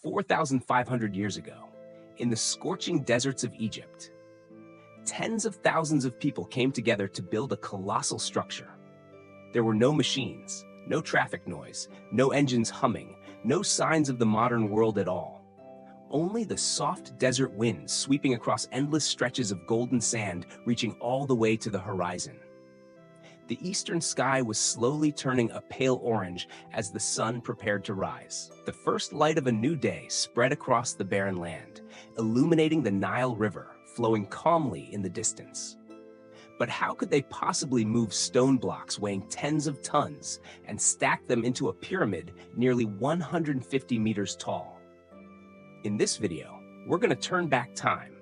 4,500 years ago, in the scorching deserts of Egypt, tens of thousands of people came together to build a colossal structure. There were no machines, no traffic noise, no engines humming, no signs of the modern world at all. Only the soft desert winds sweeping across endless stretches of golden sand reaching all the way to the horizon. The eastern sky was slowly turning a pale orange as the sun prepared to rise. The first light of a new day spread across the barren land, illuminating the Nile River, flowing calmly in the distance. But how could they possibly move stone blocks weighing tens of tons and stack them into a pyramid nearly 150 meters tall? In this video, we're going to turn back time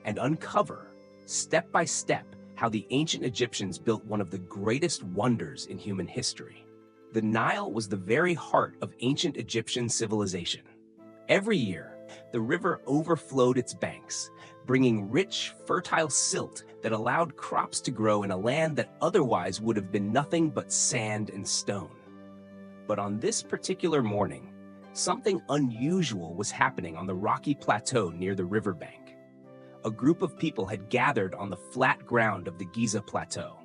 and uncover, step by step, how the ancient Egyptians built one of the greatest wonders in human history. The Nile was the very heart of ancient Egyptian civilization. Every year, the river overflowed its banks, bringing rich, fertile silt that allowed crops to grow in a land that otherwise would have been nothing but sand and stone. But on this particular morning, something unusual was happening on the rocky plateau near the riverbank. A group of people had gathered on the flat ground of the Giza plateau.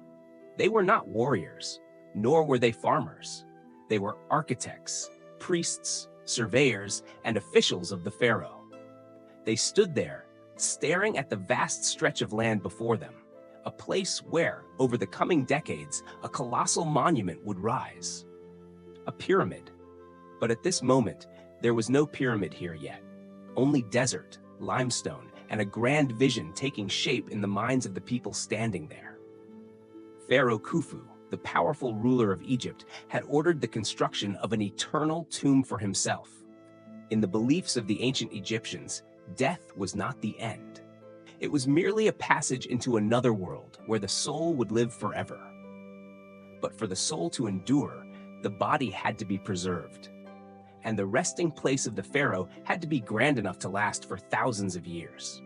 They were not warriors, nor were they farmers. They were architects, priests, surveyors, and officials of the pharaoh. They stood there, staring at the vast stretch of land before them, a place where, over the coming decades, a colossal monument would rise. A pyramid. But at this moment, there was no pyramid here yet. Only desert, limestone, and a grand vision taking shape in the minds of the people standing there. Pharaoh Khufu, the powerful ruler of Egypt, had ordered the construction of an eternal tomb for himself. In the beliefs of the ancient Egyptians, death was not the end. It was merely a passage into another world where the soul would live forever. But for the soul to endure, the body had to be preserved. And the resting place of the pharaoh had to be grand enough to last for thousands of years.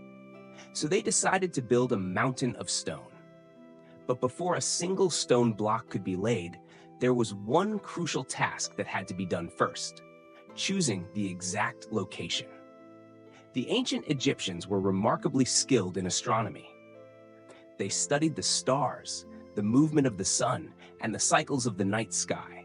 So they decided to build a mountain of stone. But before a single stone block could be laid, there was one crucial task that had to be done first: choosing the exact location. The ancient Egyptians were remarkably skilled in astronomy. They studied the stars, the movement of the sun, and the cycles of the night sky.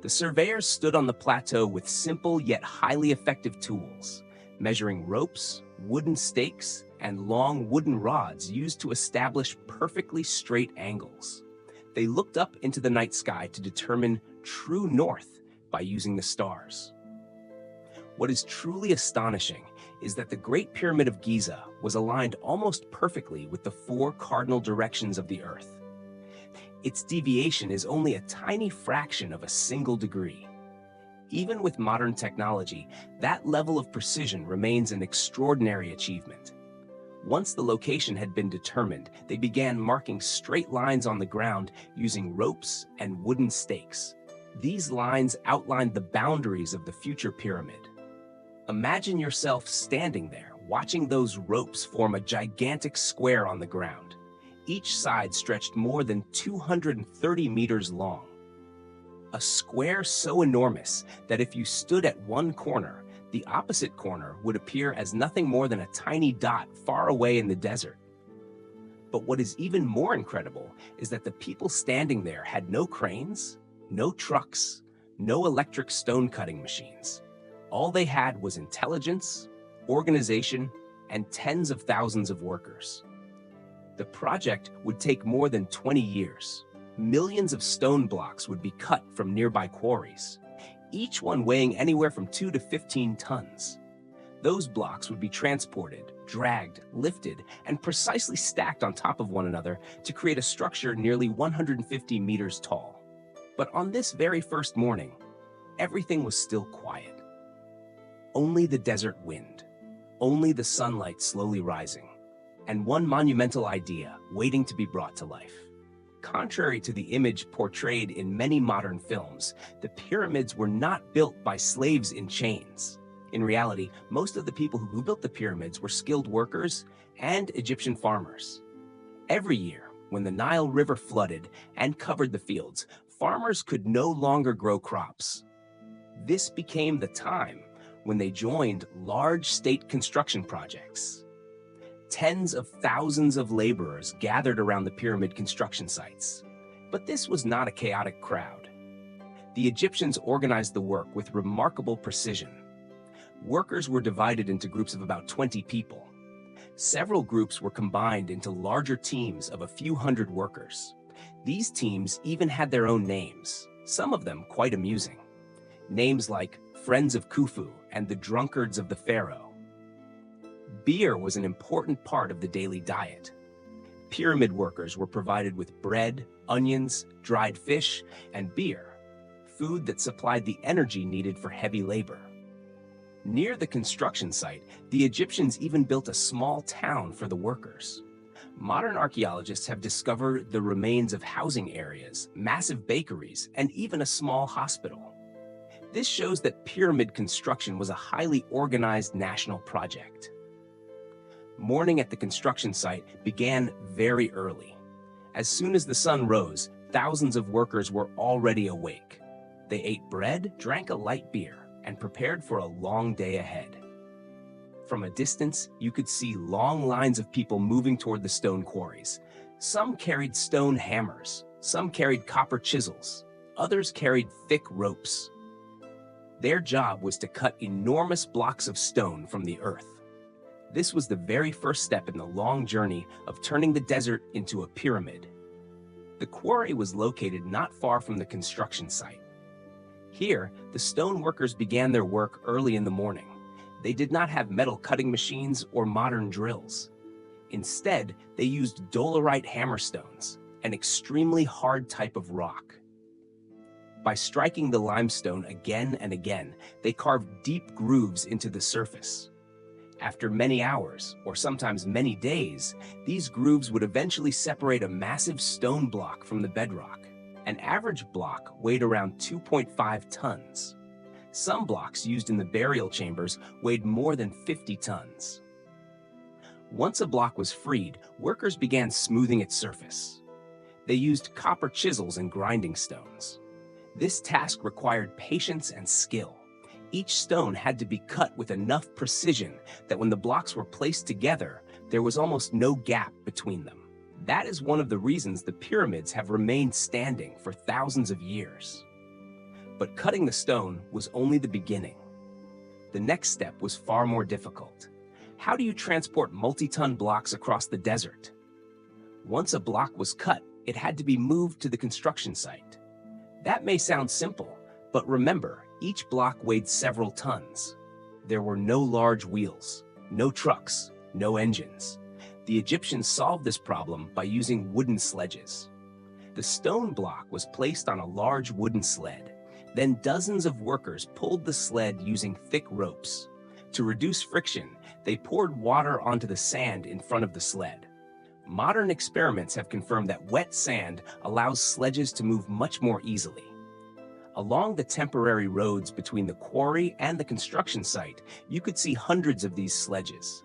The surveyors stood on the plateau with simple yet highly effective tools, measuring ropes, wooden stakes, and long wooden rods used to establish perfectly straight angles. They looked up into the night sky to determine true north by using the stars. What is truly astonishing is that the Great Pyramid of Giza was aligned almost perfectly with the four cardinal directions of the Earth. Its deviation is only a tiny fraction of a single degree. Even with modern technology, that level of precision remains an extraordinary achievement. Once the location had been determined, they began marking straight lines on the ground using ropes and wooden stakes. These lines outlined the boundaries of the future pyramid. Imagine yourself standing there, watching those ropes form a gigantic square on the ground. Each side stretched more than 230 meters long. A square so enormous that if you stood at one corner, the opposite corner would appear as nothing more than a tiny dot far away in the desert. But what is even more incredible is that the people standing there had no cranes, no trucks, no electric stone cutting machines. All they had was intelligence, organization, and tens of thousands of workers. The project would take more than 20 years. Millions of stone blocks would be cut from nearby quarries, each one weighing anywhere from 2 to 15 tons. Those blocks would be transported, dragged, lifted, and precisely stacked on top of one another to create a structure nearly 150 meters tall. But on this very first morning, everything was still quiet. Only the desert wind, only the sunlight slowly rising, and one monumental idea waiting to be brought to life. Contrary to the image portrayed in many modern films, the pyramids were not built by slaves in chains. In reality, most of the people who built the pyramids were skilled workers and Egyptian farmers. Every year, when the Nile River flooded and covered the fields, farmers could no longer grow crops. This became the time when they joined large state construction projects. Tens of thousands of laborers gathered around the pyramid construction sites. But this was not a chaotic crowd. The Egyptians organized the work with remarkable precision. Workers were divided into groups of about 20 people. Several groups were combined into larger teams of a few hundred workers. These teams even had their own names, some of them quite amusing. Names like Friends of Khufu and the Drunkards of the Pharaoh. Beer was an important part of the daily diet. Pyramid workers were provided with bread, onions, dried fish, and beer, food that supplied the energy needed for heavy labor. Near the construction site, the Egyptians even built a small town for the workers. Modern archaeologists have discovered the remains of housing areas, massive bakeries, and even a small hospital. This shows that pyramid construction was a highly organized national project. Morning at the construction site began very early. As soon as the sun rose, thousands of workers were already awake. They ate bread, drank a light beer, and prepared for a long day ahead. From a distance, you could see long lines of people moving toward the stone quarries. Some carried stone hammers, some carried copper chisels, others carried thick ropes. Their job was to cut enormous blocks of stone from the earth. This was the very first step in the long journey of turning the desert into a pyramid. The quarry was located not far from the construction site. Here, the stone workers began their work early in the morning. They did not have metal cutting machines or modern drills. Instead, they used dolerite hammerstones, an extremely hard type of rock. By striking the limestone again and again, they carved deep grooves into the surface. After many hours, or sometimes many days, these grooves would eventually separate a massive stone block from the bedrock. An average block weighed around 2.5 tons. Some blocks used in the burial chambers weighed more than 50 tons. Once a block was freed, workers began smoothing its surface. They used copper chisels and grinding stones. This task required patience and skill. Each stone had to be cut with enough precision that when the blocks were placed together, there was almost no gap between them. That is one of the reasons the pyramids have remained standing for thousands of years. But cutting the stone was only the beginning. The next step was far more difficult. How do you transport multi-ton blocks across the desert? Once a block was cut, it had to be moved to the construction site. That may sound simple, but remember, each block weighed several tons. There were no large wheels, no trucks, no engines. The Egyptians solved this problem by using wooden sledges. The stone block was placed on a large wooden sled. Then dozens of workers pulled the sled using thick ropes. To reduce friction, they poured water onto the sand in front of the sled. Modern experiments have confirmed that wet sand allows sledges to move much more easily. Along the temporary roads between the quarry and the construction site, you could see hundreds of these sledges.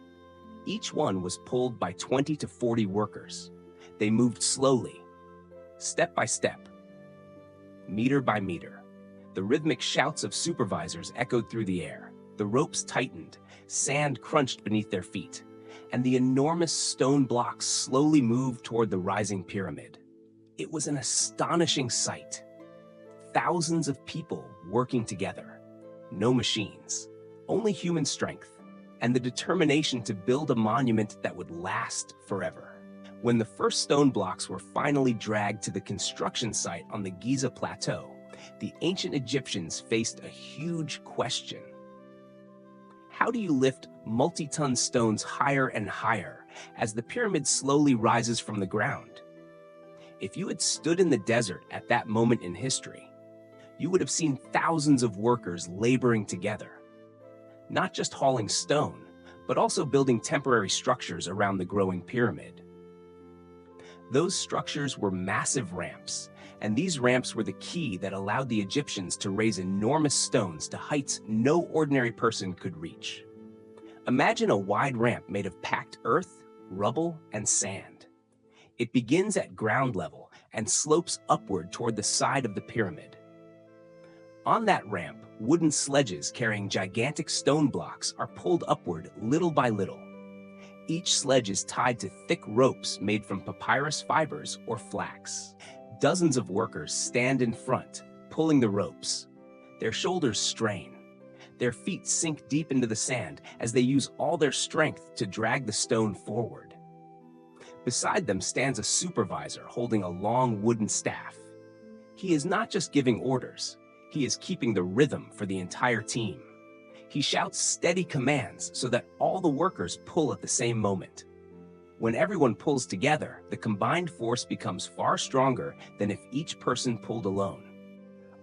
Each one was pulled by 20 to 40 workers. They moved slowly, step by step, meter by meter. The rhythmic shouts of supervisors echoed through the air. The ropes tightened, sand crunched beneath their feet, and the enormous stone blocks slowly moved toward the rising pyramid. It was an astonishing sight. Thousands of people working together. No machines, only human strength, and the determination to build a monument that would last forever. When the first stone blocks were finally dragged to the construction site on the Giza plateau, the ancient Egyptians faced a huge question. How do you lift multi-ton stones higher and higher as the pyramid slowly rises from the ground? If you had stood in the desert at that moment in history, you would have seen thousands of workers laboring together, not just hauling stone, but also building temporary structures around the growing pyramid. Those structures were massive ramps, and these ramps were the key that allowed the Egyptians to raise enormous stones to heights no ordinary person could reach. Imagine a wide ramp made of packed earth, rubble, and sand. It begins at ground level and slopes upward toward the side of the pyramid. On that ramp, Wooden sledges carrying gigantic stone blocks are pulled upward little by little. Each sledge is tied to thick ropes made from papyrus fibers or flax. Dozens of workers stand in front, pulling the ropes. Their shoulders strain. Their feet sink deep into the sand as they use all their strength to drag the stone forward. Beside them stands a supervisor holding a long wooden staff. He is not just giving orders, he is keeping the rhythm for the entire team. He shouts steady commands so that all the workers pull at the same moment. When everyone pulls together, the combined force becomes far stronger than if each person pulled alone.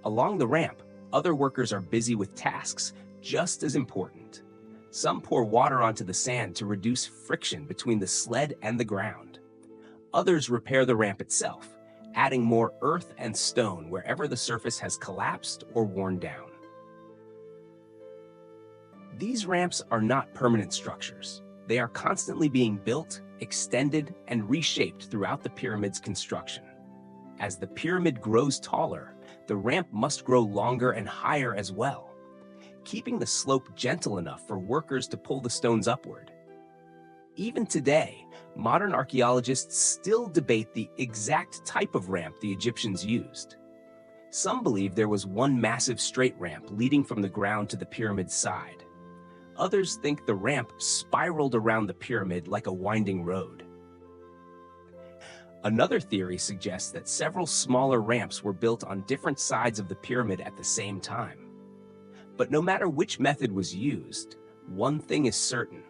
Along the ramp, other workers are busy with tasks just as important. Some pour water onto the sand to reduce friction between the sled and the ground. Others repair the ramp itself, adding more earth and stone wherever the surface has collapsed or worn down. These ramps are not permanent structures. They are constantly being built, extended, and reshaped throughout the pyramid's construction. As the pyramid grows taller, the ramp must grow longer and higher as well, keeping the slope gentle enough for workers to pull the stones upward. Even today, modern archaeologists still debate the exact type of ramp the Egyptians used. Some believe there was one massive straight ramp leading from the ground to the pyramid's side. Others think the ramp spiraled around the pyramid like a winding road. Another theory suggests that several smaller ramps were built on different sides of the pyramid at the same time. But no matter which method was used, one thing is certain.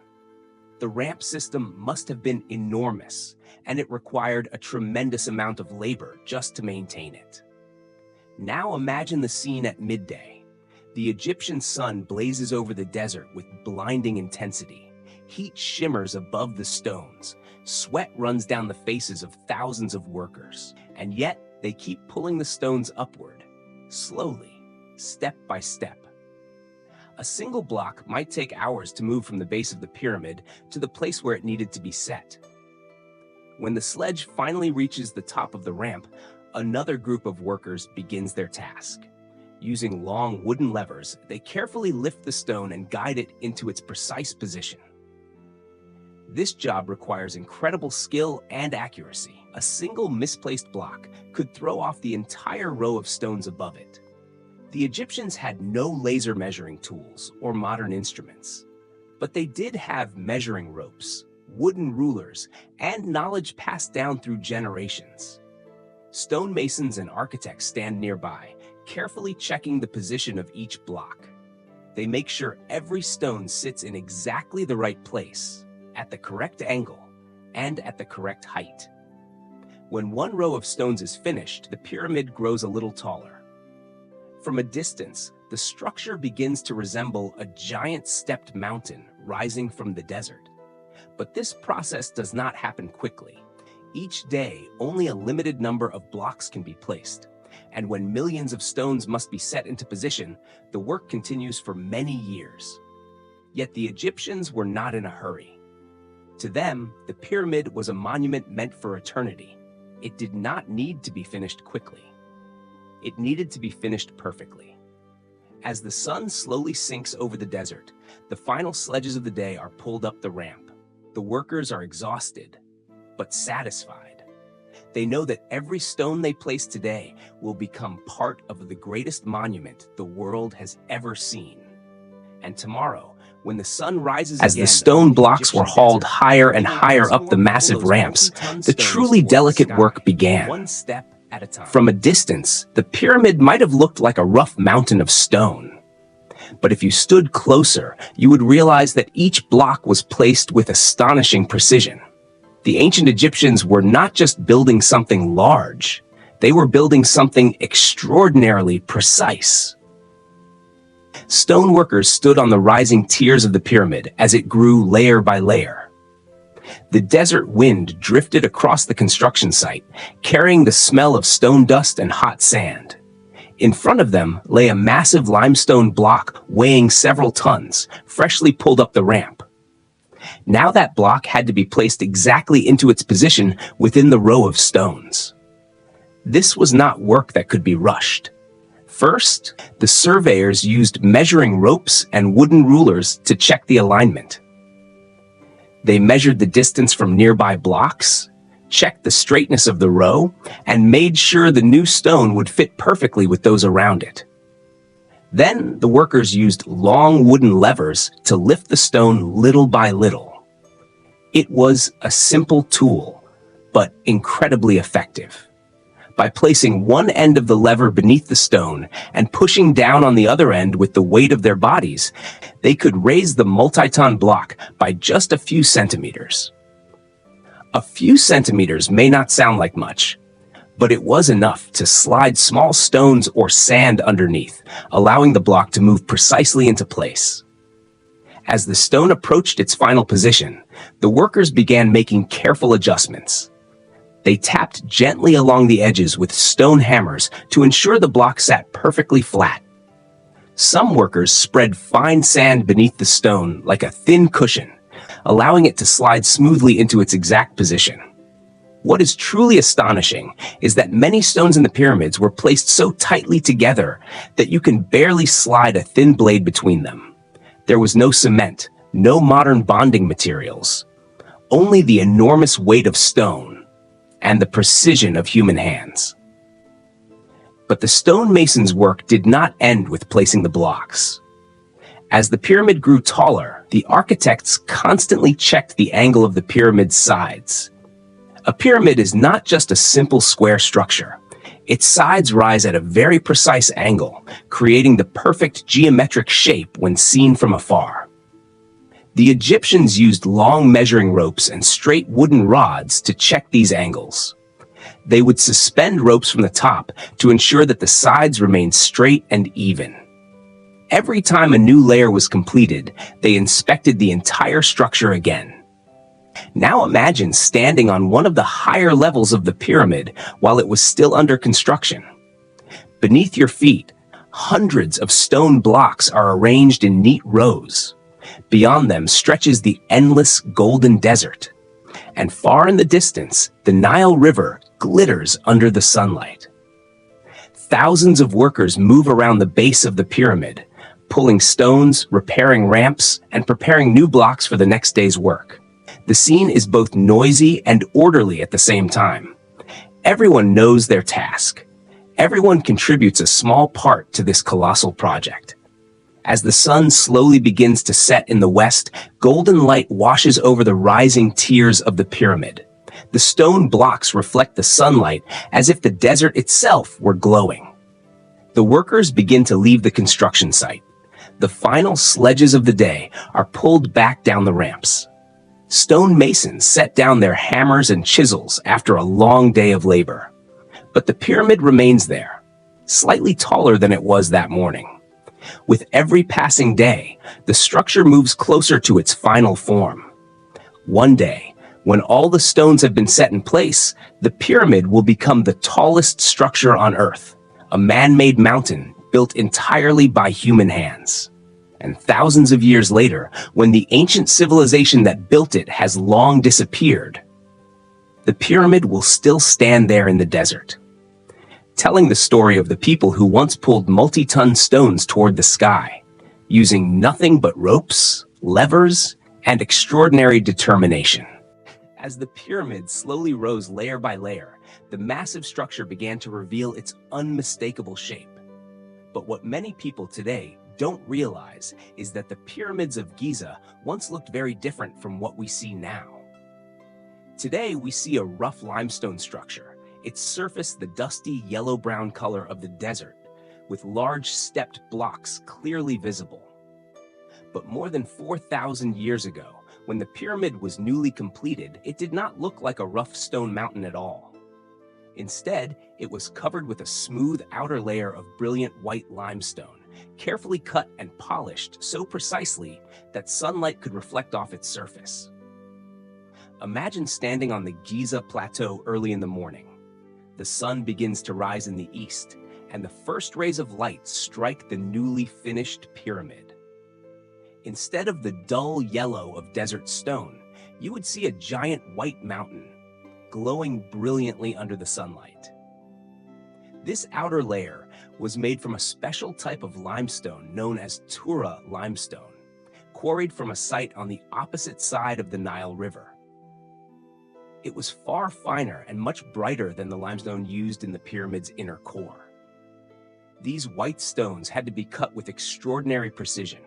The ramp system must have been enormous, and it required a tremendous amount of labor just to maintain it. Now imagine the scene at midday. The Egyptian sun blazes over the desert with blinding intensity. Heat shimmers above the stones. Sweat runs down the faces of thousands of workers. And yet, they keep pulling the stones upward, slowly, step by step. A single block might take hours to move from the base of the pyramid to the place where it needed to be set. When the sledge finally reaches the top of the ramp, another group of workers begins their task. Using long wooden levers, they carefully lift the stone and guide it into its precise position. This job requires incredible skill and accuracy. A single misplaced block could throw off the entire row of stones above it. The Egyptians had no laser measuring tools or modern instruments, but they did have measuring ropes, wooden rulers, and knowledge passed down through generations. Stonemasons and architects stand nearby, carefully checking the position of each block. They make sure every stone sits in exactly the right place, at the correct angle, and at the correct height. When one row of stones is finished, the pyramid grows a little taller. From a distance, the structure begins to resemble a giant stepped mountain rising from the desert. But this process does not happen quickly. Each day, only a limited number of blocks can be placed. And when millions of stones must be set into position, the work continues for many years. Yet the Egyptians were not in a hurry. To them, the pyramid was a monument meant for eternity. It did not need to be finished quickly. It needed to be finished perfectly. As the sun slowly sinks over the desert, the final sledges of the day are pulled up the ramp. The workers are exhausted, but satisfied. They know that every stone they place today will become part of the greatest monument the world has ever seen. And tomorrow, when the sun rises again, as the stone blocks were hauled higher and higher up the massive ramps, the truly delicate work began. One step at a time. From a distance, the pyramid might have looked like a rough mountain of stone. But if you stood closer, you would realize that each block was placed with astonishing precision. The ancient Egyptians were not just building something large, they were building something extraordinarily precise. Stoneworkers stood on the rising tiers of the pyramid as it grew layer by layer. The desert wind drifted across the construction site, carrying the smell of stone dust and hot sand. In front of them lay a massive limestone block weighing several tons, freshly pulled up the ramp. Now that block had to be placed exactly into its position within the row of stones. This was not work that could be rushed. First, the surveyors used measuring ropes and wooden rulers to check the alignment. They measured the distance from nearby blocks, checked the straightness of the row, and made sure the new stone would fit perfectly with those around it. Then the workers used long wooden levers to lift the stone little by little. It was a simple tool, but incredibly effective. By placing one end of the lever beneath the stone and pushing down on the other end with the weight of their bodies, they could raise the multi-ton block by just a few centimeters. A few centimeters may not sound like much, but it was enough to slide small stones or sand underneath, allowing the block to move precisely into place. As the stone approached its final position, the workers began making careful adjustments. They tapped gently along the edges with stone hammers to ensure the block sat perfectly flat. Some workers spread fine sand beneath the stone like a thin cushion, allowing it to slide smoothly into its exact position. What is truly astonishing is that many stones in the pyramids were placed so tightly together that you can barely slide a thin blade between them. There was no cement, no modern bonding materials, only the enormous weight of stone and the precision of human hands. But the stonemasons' work did not end with placing the blocks. As the pyramid grew taller, the architects constantly checked the angle of the pyramid's sides. A pyramid is not just a simple square structure. Its sides rise at a very precise angle, creating the perfect geometric shape when seen from afar. The Egyptians used long measuring ropes and straight wooden rods to check these angles. They would suspend ropes from the top to ensure that the sides remained straight and even. Every time a new layer was completed, they inspected the entire structure again. Now imagine standing on one of the higher levels of the pyramid while it was still under construction. Beneath your feet, hundreds of stone blocks are arranged in neat rows. Beyond them stretches the endless golden desert. And far in the distance, the Nile River glitters under the sunlight. Thousands of workers move around the base of the pyramid, pulling stones, repairing ramps, and preparing new blocks for the next day's work. The scene is both noisy and orderly at the same time. Everyone knows their task. Everyone contributes a small part to this colossal project. As the sun slowly begins to set in the west, golden light washes over the rising tiers of the pyramid. The stone blocks reflect the sunlight as if the desert itself were glowing. The workers begin to leave the construction site. The final sledges of the day are pulled back down the ramps. Stone masons set down their hammers and chisels after a long day of labor. But the pyramid remains there, slightly taller than it was that morning. With every passing day, the structure moves closer to its final form. One day, when all the stones have been set in place, the pyramid will become the tallest structure on Earth, a man-made mountain built entirely by human hands. And thousands of years later, when the ancient civilization that built it has long disappeared, the pyramid will still stand there in the desert, telling the story of the people who once pulled multi-ton stones toward the sky, using nothing but ropes, levers, and extraordinary determination. As the pyramid slowly rose layer by layer, the massive structure began to reveal its unmistakable shape. But what many people today don't realize is that the pyramids of Giza once looked very different from what we see now. Today, we see a rough limestone structure, its surface the dusty yellow-brown color of the desert, with large stepped blocks clearly visible. But more than 4,000 years ago, when the pyramid was newly completed, it did not look like a rough stone mountain at all. Instead, it was covered with a smooth outer layer of brilliant white limestone, carefully cut and polished so precisely that sunlight could reflect off its surface. Imagine standing on the Giza plateau early in the morning. The sun begins to rise in the east, and the first rays of light strike the newly finished pyramid. Instead of the dull yellow of desert stone, you would see a giant white mountain, glowing brilliantly under the sunlight. This outer layer was made from a special type of limestone known as Tura limestone, quarried from a site on the opposite side of the Nile River. It was far finer and much brighter than the limestone used in the pyramid's inner core. These white stones had to be cut with extraordinary precision.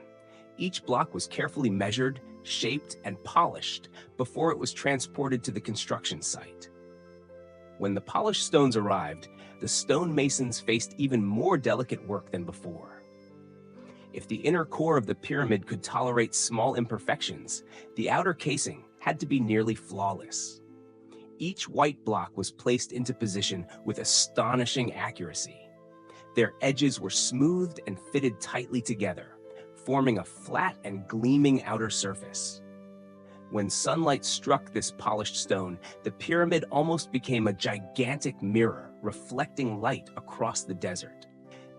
Each block was carefully measured, shaped, and polished before it was transported to the construction site. When the polished stones arrived, the stonemasons faced even more delicate work than before. If the inner core of the pyramid could tolerate small imperfections, the outer casing had to be nearly flawless. Each white block was placed into position with astonishing accuracy. Their edges were smoothed and fitted tightly together, forming a flat and gleaming outer surface. When sunlight struck this polished stone, the pyramid almost became a gigantic mirror, reflecting light across the desert.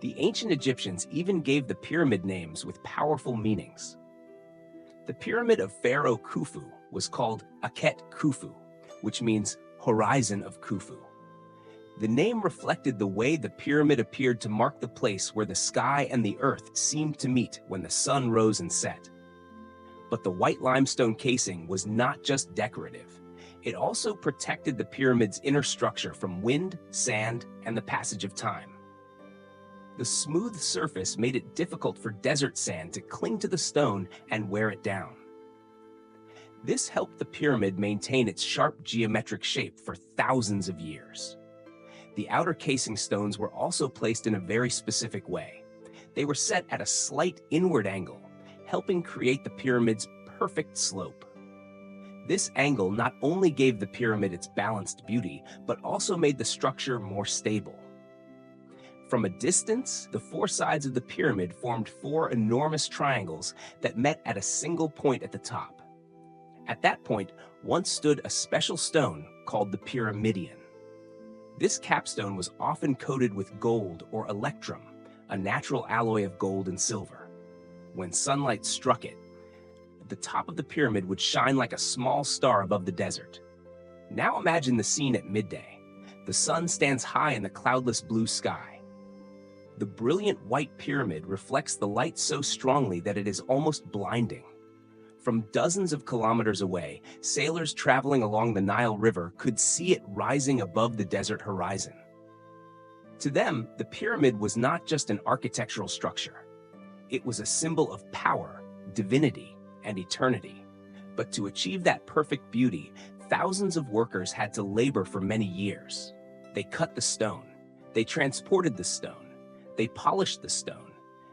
The ancient Egyptians even gave the pyramid names with powerful meanings. The pyramid of Pharaoh Khufu was called Akhet Khufu, which means horizon of Khufu. The name reflected the way the pyramid appeared to mark the place where the sky and the earth seemed to meet when the sun rose and set. But the white limestone casing was not just decorative. It also protected the pyramid's inner structure from wind, sand, and the passage of time. The smooth surface made it difficult for desert sand to cling to the stone and wear it down. This helped the pyramid maintain its sharp geometric shape for thousands of years. The outer casing stones were also placed in a very specific way. They were set at a slight inward angle, helping create the pyramid's perfect slope. This angle not only gave the pyramid its balanced beauty, but also made the structure more stable. From a distance, the four sides of the pyramid formed four enormous triangles that met at a single point at the top. At that point, once stood a special stone called the pyramidion. This capstone was often coated with gold or electrum, a natural alloy of gold and silver. When sunlight struck it, the top of the pyramid would shine like a small star above the desert. Now imagine the scene at midday. The sun stands high in the cloudless blue sky. The brilliant white pyramid reflects the light so strongly that it is almost blinding. From dozens of kilometers away, sailors traveling along the Nile River could see it rising above the desert horizon. To them, the pyramid was not just an architectural structure. It was a symbol of power, divinity, and eternity. But to achieve that perfect beauty, thousands of workers had to labor for many years. They cut the stone, they transported the stone, they polished the stone,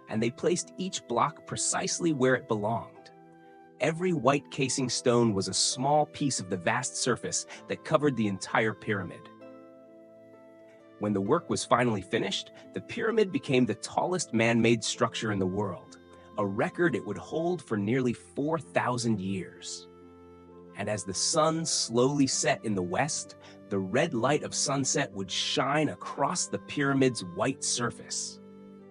and they placed each block precisely where it belonged. Every white casing stone was a small piece of the vast surface that covered the entire pyramid. When the work was finally finished, the pyramid became the tallest man-made structure in the world, a record it would hold for nearly 4,000 years. And as the sun slowly set in the west, the red light of sunset would shine across the pyramid's white surface,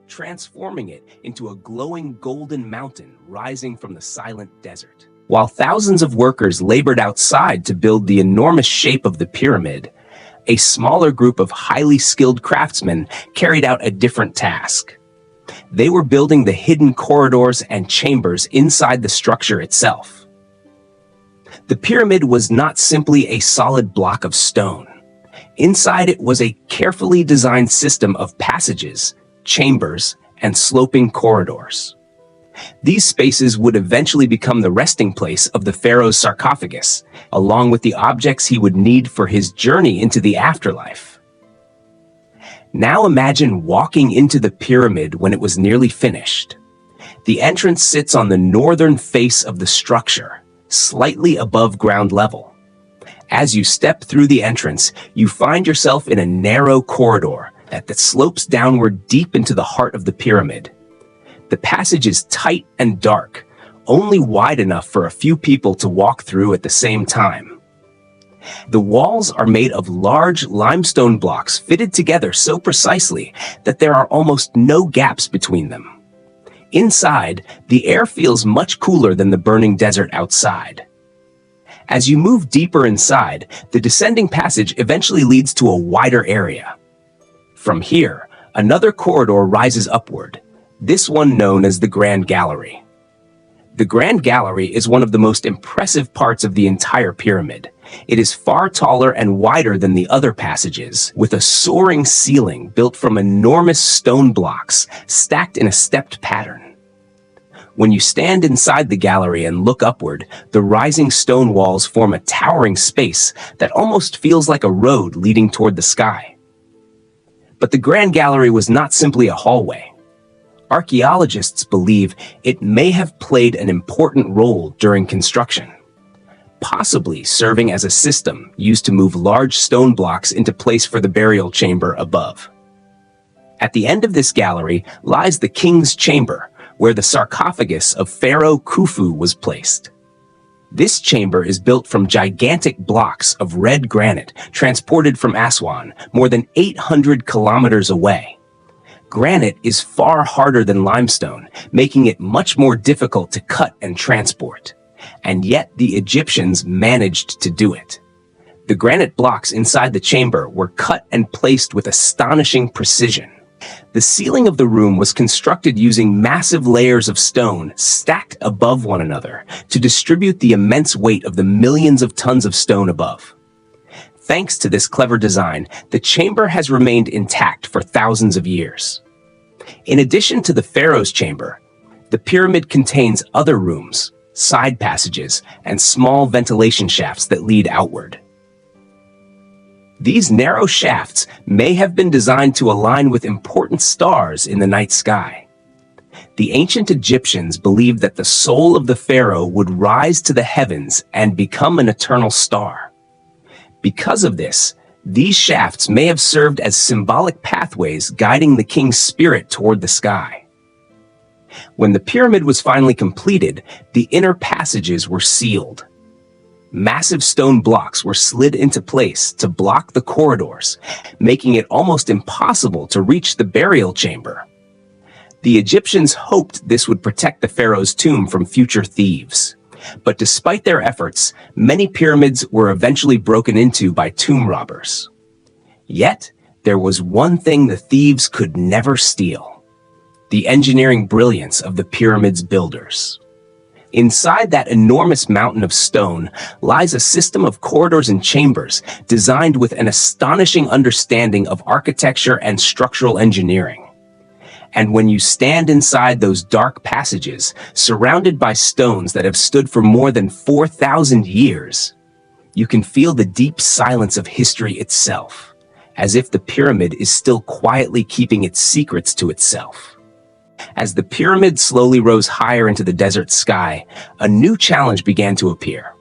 transforming it into a glowing golden mountain rising from the silent desert. While thousands of workers labored outside to build the enormous shape of the pyramid, a smaller group of highly skilled craftsmen carried out a different task. They were building the hidden corridors and chambers inside the structure itself. The pyramid was not simply a solid block of stone. Inside it was a carefully designed system of passages, chambers, and sloping corridors. These spaces would eventually become the resting place of the pharaoh's sarcophagus, along with the objects he would need for his journey into the afterlife. Now imagine walking into the pyramid when it was nearly finished. The entrance sits on the northern face of the structure, slightly above ground level. As you step through the entrance, you find yourself in a narrow corridor that slopes downward deep into the heart of the pyramid. The passage is tight and dark, only wide enough for a few people to walk through at the same time. The walls are made of large limestone blocks fitted together so precisely that there are almost no gaps between them. Inside, the air feels much cooler than the burning desert outside. As you move deeper inside, the descending passage eventually leads to a wider area. From here, Another corridor rises upward, this one known as the Grand Gallery. The Grand Gallery is one of the most impressive parts of the entire pyramid. It is far taller and wider than the other passages, with a soaring ceiling built from enormous stone blocks stacked in a stepped pattern. When you stand inside the gallery and look upward, the rising stone walls form a towering space that almost feels like a road leading toward the sky. But the Grand Gallery was not simply a hallway. Archaeologists believe it may have played an important role during construction, possibly serving as a system used to move large stone blocks into place for the burial chamber above. At the end of this gallery lies the king's chamber, where the sarcophagus of Pharaoh Khufu was placed. This chamber is built from gigantic blocks of red granite transported from Aswan, more than 800 kilometers away. Granite is far harder than limestone, making it much more difficult to cut and transport. And yet the Egyptians managed to do it. The granite blocks inside the chamber were cut and placed with astonishing precision. The ceiling of the room was constructed using massive layers of stone stacked above one another to distribute the immense weight of the millions of tons of stone above. Thanks to this clever design, the chamber has remained intact for thousands of years. In addition to the pharaoh's chamber, the pyramid contains other rooms, side passages, and small ventilation shafts that lead outward. These narrow shafts may have been designed to align with important stars in the night sky. The ancient Egyptians believed that the soul of the pharaoh would rise to the heavens and become an eternal star. Because of this, these shafts may have served as symbolic pathways guiding the king's spirit toward the sky. When the pyramid was finally completed, the inner passages were sealed. Massive stone blocks were slid into place to block the corridors, making it almost impossible to reach the burial chamber. The Egyptians hoped this would protect the pharaoh's tomb from future thieves. But despite their efforts, many pyramids were eventually broken into by tomb robbers. Yet, there was one thing the thieves could never steal: the engineering brilliance of the pyramid's builders. Inside that enormous mountain of stone lies a system of corridors and chambers designed with an astonishing understanding of architecture and structural engineering. And when you stand inside those dark passages, surrounded by stones that have stood for more than 4,000 years, you can feel the deep silence of history itself, as if the pyramid is still quietly keeping its secrets to itself. As the pyramid slowly rose higher into the desert sky, a new challenge began to appear.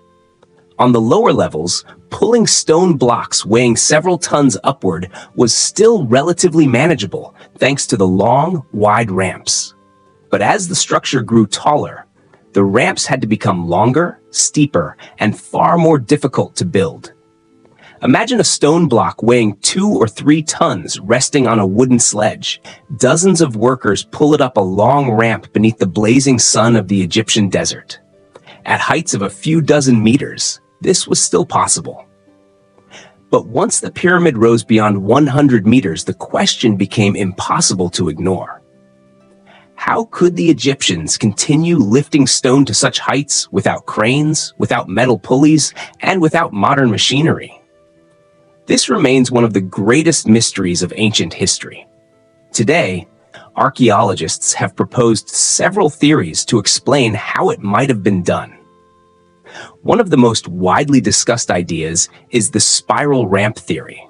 On the lower levels, pulling stone blocks weighing several tons upward was still relatively manageable, thanks to the long, wide ramps. But as the structure grew taller, the ramps had to become longer, steeper, and far more difficult to build. Imagine a stone block weighing 2 or 3 tons resting on a wooden sledge. Dozens of workers pull it up a long ramp beneath the blazing sun of the Egyptian desert. At heights of a few dozen meters, this was still possible. But once the pyramid rose beyond 100 meters, the question became impossible to ignore. How could the Egyptians continue lifting stone to such heights without cranes, without metal pulleys, and without modern machinery? This remains one of the greatest mysteries of ancient history. Today, archaeologists have proposed several theories to explain how it might have been done. One of the most widely discussed ideas is the spiral ramp theory.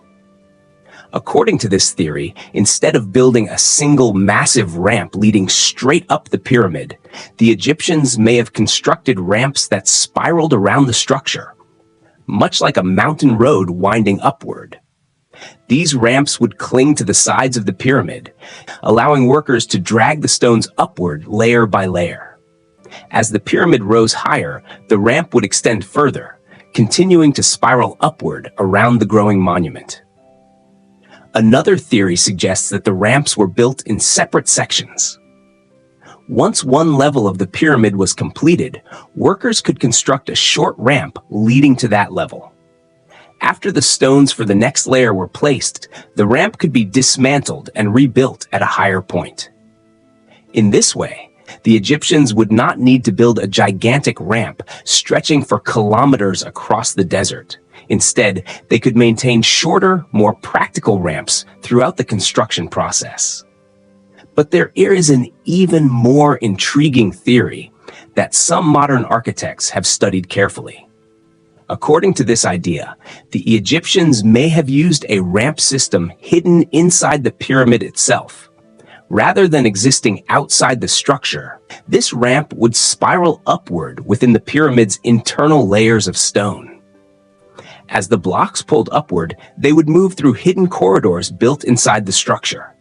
According to this theory, instead of building a single massive ramp leading straight up the pyramid, the Egyptians may have constructed ramps that spiraled around the structure, much like a mountain road winding upward. These ramps would cling to the sides of the pyramid, allowing workers to drag the stones upward layer by layer. As the pyramid rose higher, the ramp would extend further, continuing to spiral upward around the growing monument. Another theory suggests that the ramps were built in separate sections. Once one level of the pyramid was completed, workers could construct a short ramp leading to that level. After the stones for the next layer were placed, the ramp could be dismantled and rebuilt at a higher point. In this way, the Egyptians would not need to build a gigantic ramp stretching for kilometers across the desert. Instead, they could maintain shorter, more practical ramps throughout the construction process. But there is an even more intriguing theory that some modern architects have studied carefully. According to this idea, the Egyptians may have used a ramp system hidden inside the pyramid itself. Rather than existing outside the structure, this ramp would spiral upward within the pyramid's internal layers of stone. As the blocks pulled upward, they would move through hidden corridors built inside the structure.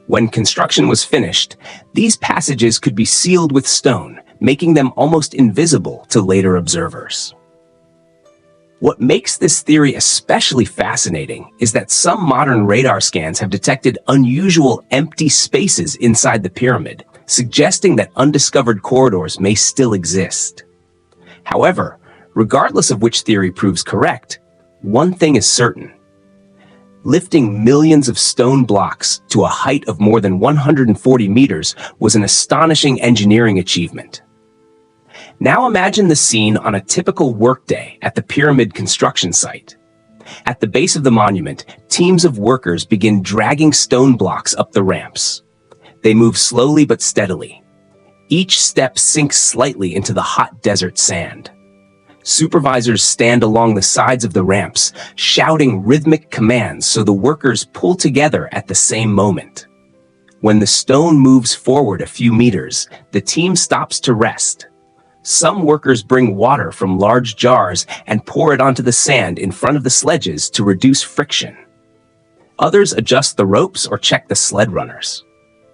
When construction was finished, these passages could be sealed with stone, making them almost invisible to later observers. What makes this theory especially fascinating is that some modern radar scans have detected unusual empty spaces inside the pyramid, suggesting that undiscovered corridors may still exist. However, regardless of which theory proves correct, one thing is certain. Lifting millions of stone blocks to a height of more than 140 meters was an astonishing engineering achievement. Now imagine the scene on a typical workday at the pyramid construction site. At the base of the monument, teams of workers begin dragging stone blocks up the ramps. They move slowly but steadily. Each step sinks slightly into the hot desert sand. Supervisors stand along the sides of the ramps, shouting rhythmic commands so the workers pull together at the same moment. When the stone moves forward a few meters, the team stops to rest. Some workers bring water from large jars and pour it onto the sand in front of the sledges to reduce friction. Others adjust the ropes or check the sled runners.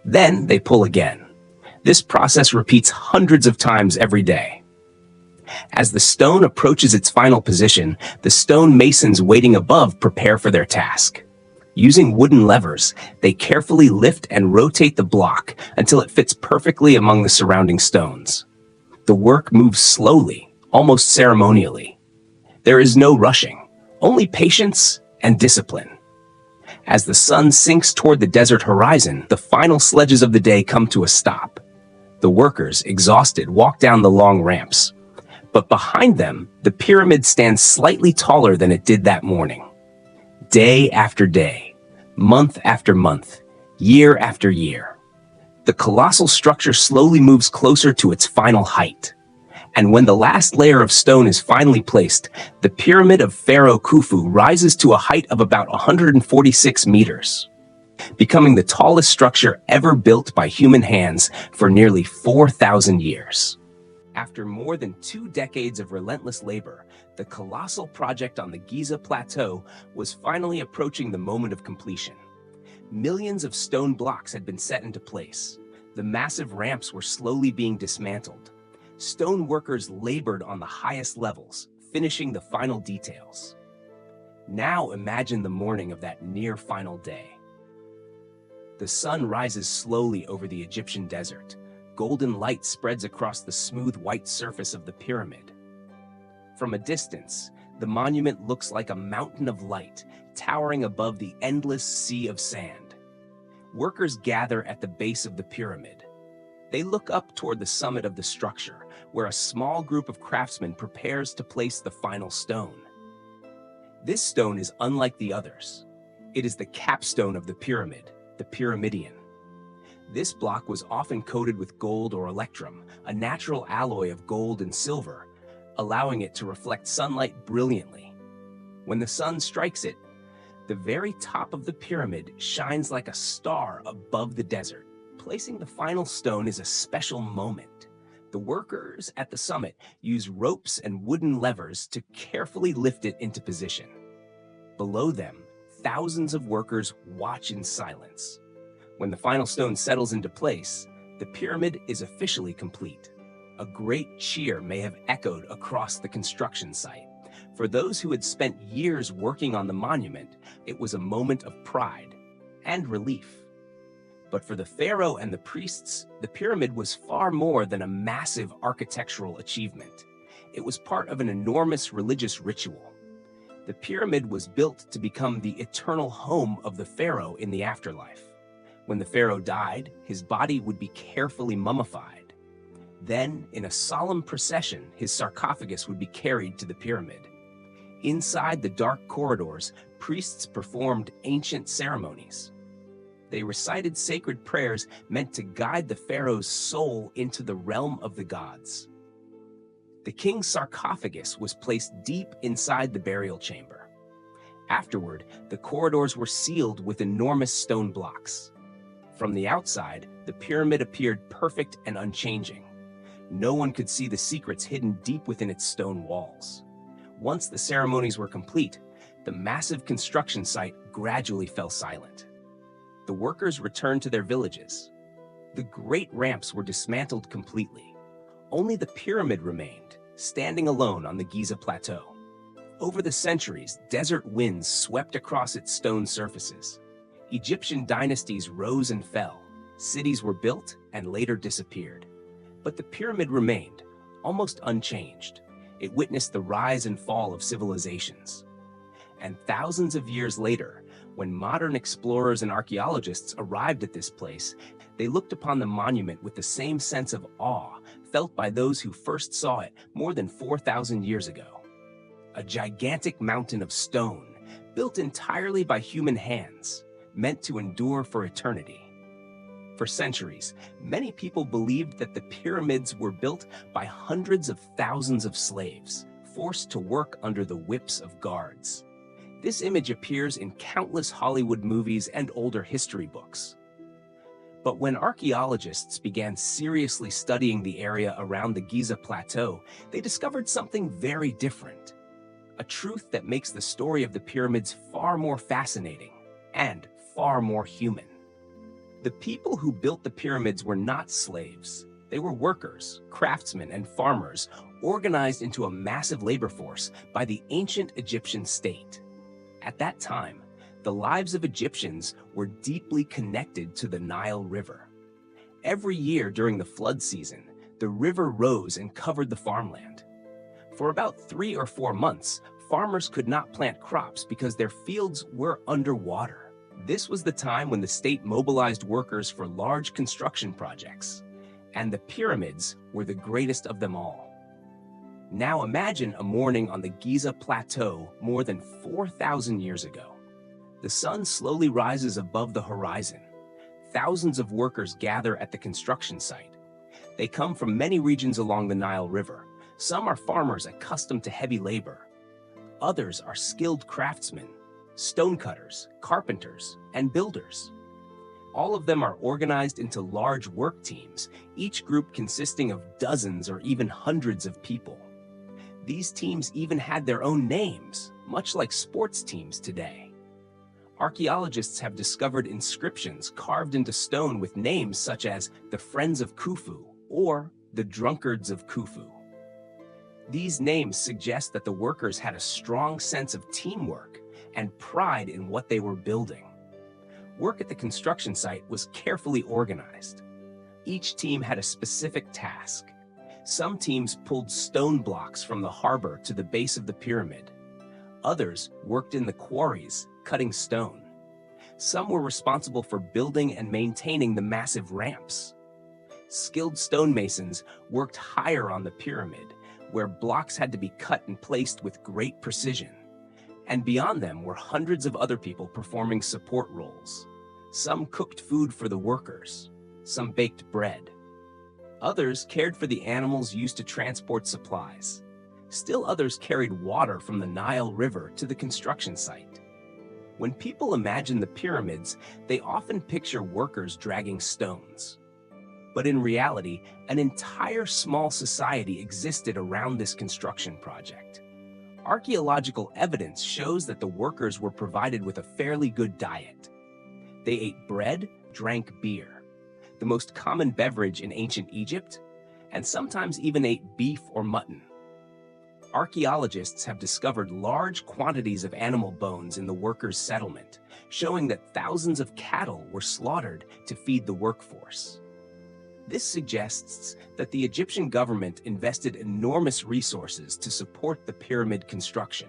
Then they pull again. This process repeats hundreds of times every day. As the stone approaches its final position, the stone masons waiting above prepare for their task. Using wooden levers, they carefully lift and rotate the block until it fits perfectly among the surrounding stones. The work moves slowly, almost ceremonially. There is no rushing, only patience and discipline. As the sun sinks toward the desert horizon, the final sledges of the day come to a stop. The workers, exhausted, walk down the long ramps. But behind them, the pyramid stands slightly taller than it did that morning. Day after day, month after month, year after year, the colossal structure slowly moves closer to its final height. And when the last layer of stone is finally placed, the pyramid of Pharaoh Khufu rises to a height of about 146 meters, becoming the tallest structure ever built by human hands for nearly 4,000 years. After more than 2 decades of relentless labor, the colossal project on the Giza plateau was finally approaching the moment of completion. Millions of stone blocks had been set into place. The massive ramps were slowly being dismantled. Stone workers labored on the highest levels, finishing the final details. Now imagine the morning of that near final day. The sun rises slowly over the Egyptian desert. Golden light spreads across the smooth white surface of the pyramid. From a distance, the monument looks like a mountain of light, towering above the endless sea of sand. Workers gather at the base of the pyramid. They look up toward the summit of the structure, where a small group of craftsmen prepares to place the final stone. This stone is unlike the others. It is the capstone of the pyramid, the pyramidion. This block was often coated with gold or electrum, a natural alloy of gold and silver, allowing it to reflect sunlight brilliantly. When the sun strikes it, the very top of the pyramid shines like a star above the desert. Placing the final stone is a special moment. The workers at the summit use ropes and wooden levers to carefully lift it into position. Below them, thousands of workers watch in silence. When the final stone settles into place, the pyramid is officially complete. A great cheer may have echoed across the construction site. For those who had spent years working on the monument, it was a moment of pride and relief. But for the pharaoh and the priests, the pyramid was far more than a massive architectural achievement. It was part of an enormous religious ritual. The pyramid was built to become the eternal home of the pharaoh in the afterlife. When the pharaoh died, his body would be carefully mummified. Then, in a solemn procession, his sarcophagus would be carried to the pyramid. Inside the dark corridors, priests performed ancient ceremonies. They recited sacred prayers meant to guide the pharaoh's soul into the realm of the gods. The king's sarcophagus was placed deep inside the burial chamber. Afterward, the corridors were sealed with enormous stone blocks. From the outside, the pyramid appeared perfect and unchanging. No one could see the secrets hidden deep within its stone walls. Once the ceremonies were complete, the massive construction site gradually fell silent. The workers returned to their villages. The great ramps were dismantled completely. Only the pyramid remained, standing alone on the Giza plateau. Over the centuries, desert winds swept across its stone surfaces. Egyptian dynasties rose and fell. Cities were built and later disappeared. But the pyramid remained, almost unchanged. It witnessed the rise and fall of civilizations. And thousands of years later, when modern explorers and archaeologists arrived at this place, they looked upon the monument with the same sense of awe felt by those who first saw it more than 4,000 years ago. A gigantic mountain of stone, built entirely by human hands, meant to endure for eternity. For centuries, many people believed that the pyramids were built by hundreds of thousands of slaves, forced to work under the whips of guards. This image appears in countless Hollywood movies and older history books. But when archaeologists began seriously studying the area around the Giza plateau, they discovered something very different. A truth that makes the story of the pyramids far more fascinating and far more human. The people who built the pyramids were not slaves. They were workers, craftsmen, and farmers, organized into a massive labor force by the ancient Egyptian state. At that time, the lives of Egyptians were deeply connected to the Nile River. Every year during the flood season, the river rose and covered the farmland. For about 3 or 4 months, farmers could not plant crops because their fields were underwater. This was the time when the state mobilized workers for large construction projects, and the pyramids were the greatest of them all. Now imagine a morning on the Giza plateau more than 4,000 years ago. The sun slowly rises above the horizon. Thousands of workers gather at the construction site. They come from many regions along the Nile River. Some are farmers accustomed to heavy labor. Others are skilled craftsmen, stonecutters, carpenters, and builders. All of them are organized into large work teams, each group consisting of dozens or even hundreds of people. These teams even had their own names, much like sports teams today. Archaeologists have discovered inscriptions carved into stone with names such as the Friends of Khufu or the Drunkards of Khufu. These names suggest that the workers had a strong sense of teamwork and pride in what they were building. Work at the construction site was carefully organized. Each team had a specific task. Some teams pulled stone blocks from the harbor to the base of the pyramid. Others worked in the quarries, cutting stone. Some were responsible for building and maintaining the massive ramps. Skilled stonemasons worked higher on the pyramid, where blocks had to be cut and placed with great precision. And beyond them were hundreds of other people performing support roles. Some cooked food for the workers, some baked bread. Others cared for the animals used to transport supplies. Still others carried water from the Nile River to the construction site. When people imagine the pyramids, they often picture workers dragging stones. But in reality, an entire small society existed around this construction project. Archaeological evidence shows that the workers were provided with a fairly good diet. They ate bread, drank beer, the most common beverage in ancient Egypt, and sometimes even ate beef or mutton. Archaeologists have discovered large quantities of animal bones in the workers' settlement, showing that thousands of cattle were slaughtered to feed the workforce. This suggests that the Egyptian government invested enormous resources to support the pyramid construction.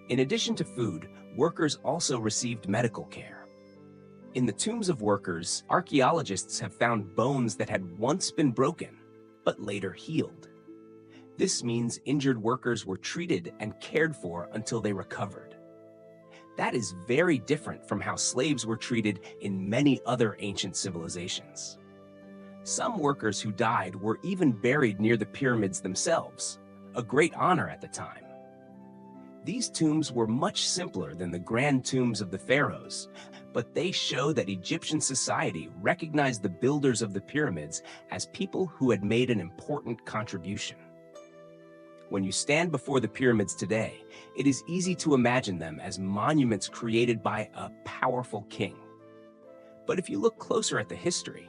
In addition to food, workers also received medical care. In the tombs of workers, archaeologists have found bones that had once been broken, but later healed. This means injured workers were treated and cared for until they recovered. That is very different from how slaves were treated in many other ancient civilizations. Some workers who died were even buried near the pyramids themselves, a great honor at the time. These tombs were much simpler than the grand tombs of the pharaohs, but they show that Egyptian society recognized the builders of the pyramids as people who had made an important contribution. When you stand before the pyramids today, it is easy to imagine them as monuments created by a powerful king. But if you look closer at the history,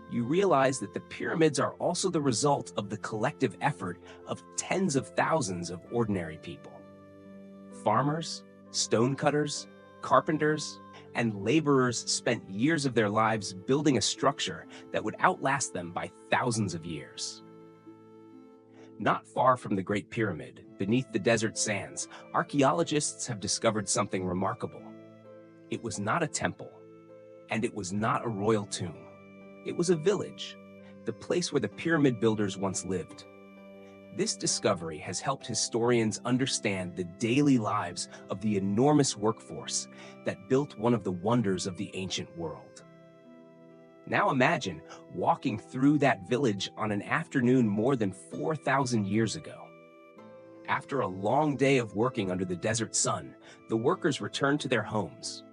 you realize that the pyramids are also the result of the collective effort of tens of thousands of ordinary people. Farmers, stonecutters, carpenters, and laborers spent years of their lives building a structure that would outlast them by thousands of years. Not far from the Great Pyramid, beneath the desert sands, archaeologists have discovered something remarkable. It was not a temple, and it was not a royal tomb. It was a village, the place where the pyramid builders once lived. This discovery has helped historians understand the daily lives of the enormous workforce that built one of the wonders of the ancient world. Now imagine walking through that village on an afternoon more than 4,000 years ago. After a long day of working under the desert sun, the workers return to their homes.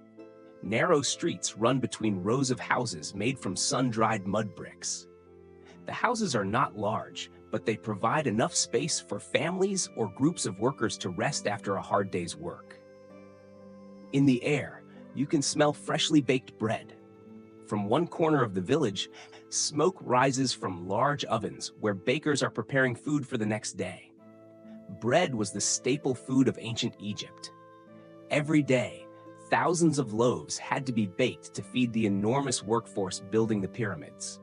Narrow streets run between rows of houses made from sun-dried mud bricks. The houses are not large, but they provide enough space for families or groups of workers to rest after a hard day's work. In the air, you can smell freshly baked bread. From one corner of the village, smoke rises from large ovens where bakers are preparing food for the next day. Bread was the staple food of ancient Egypt. Every day, thousands of loaves had to be baked to feed the enormous workforce building the pyramids.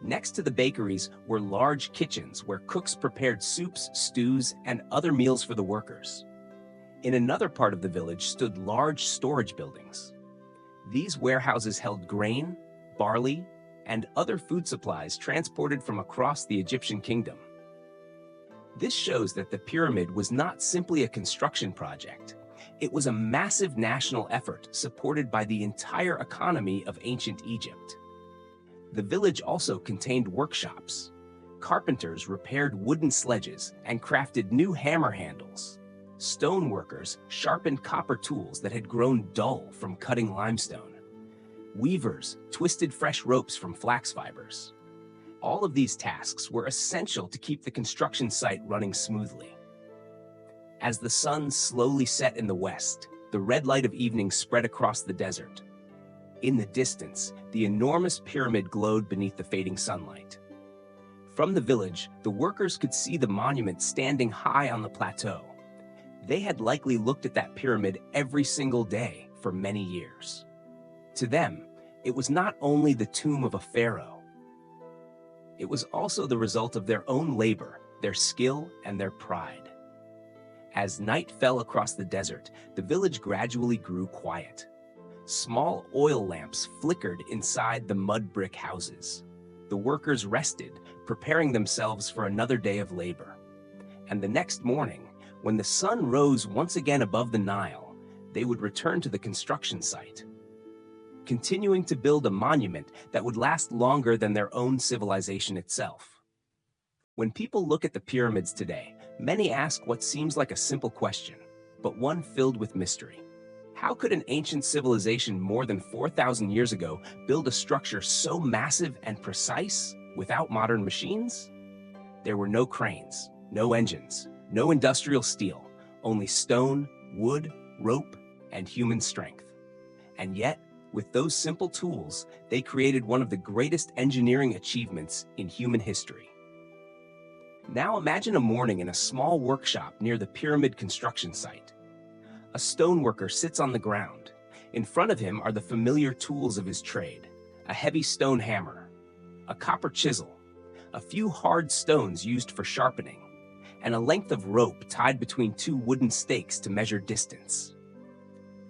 Next to the bakeries were large kitchens where cooks prepared soups, stews, and other meals for the workers. In another part of the village stood large storage buildings. These warehouses held grain, barley, and other food supplies transported from across the Egyptian kingdom. This shows that the pyramid was not simply a construction project. It was a massive national effort supported by the entire economy of ancient Egypt. The village also contained workshops. Carpenters repaired wooden sledges and crafted new hammer handles. Stone workers sharpened copper tools that had grown dull from cutting limestone. Weavers twisted fresh ropes from flax fibers. All of these tasks were essential to keep the construction site running smoothly. As the sun slowly set in the west, the red light of evening spread across the desert. In the distance, the enormous pyramid glowed beneath the fading sunlight. From the village, the workers could see the monument standing high on the plateau. They had likely looked at that pyramid every single day for many years. To them, it was not only the tomb of a pharaoh. It was also the result of their own labor, their skill, and their pride. As night fell across the desert, the village gradually grew quiet. Small oil lamps flickered inside the mud brick houses. The workers rested, preparing themselves for another day of labor. And the next morning, when the sun rose once again above the Nile, they would return to the construction site, continuing to build a monument that would last longer than their own civilization itself. When people look at the pyramids today, many ask what seems like a simple question, but one filled with mystery. How could an ancient civilization more than 4,000 years ago build a structure so massive and precise without modern machines? There were no cranes, no engines, no industrial steel, only stone, wood, rope, and human strength. And yet, with those simple tools, they created one of the greatest engineering achievements in human history. Now imagine a morning in a small workshop near the pyramid construction site. A stoneworker sits on the ground. In front of him are the familiar tools of his trade: a heavy stone hammer, a copper chisel, a few hard stones used for sharpening, and a length of rope tied between two wooden stakes to measure distance.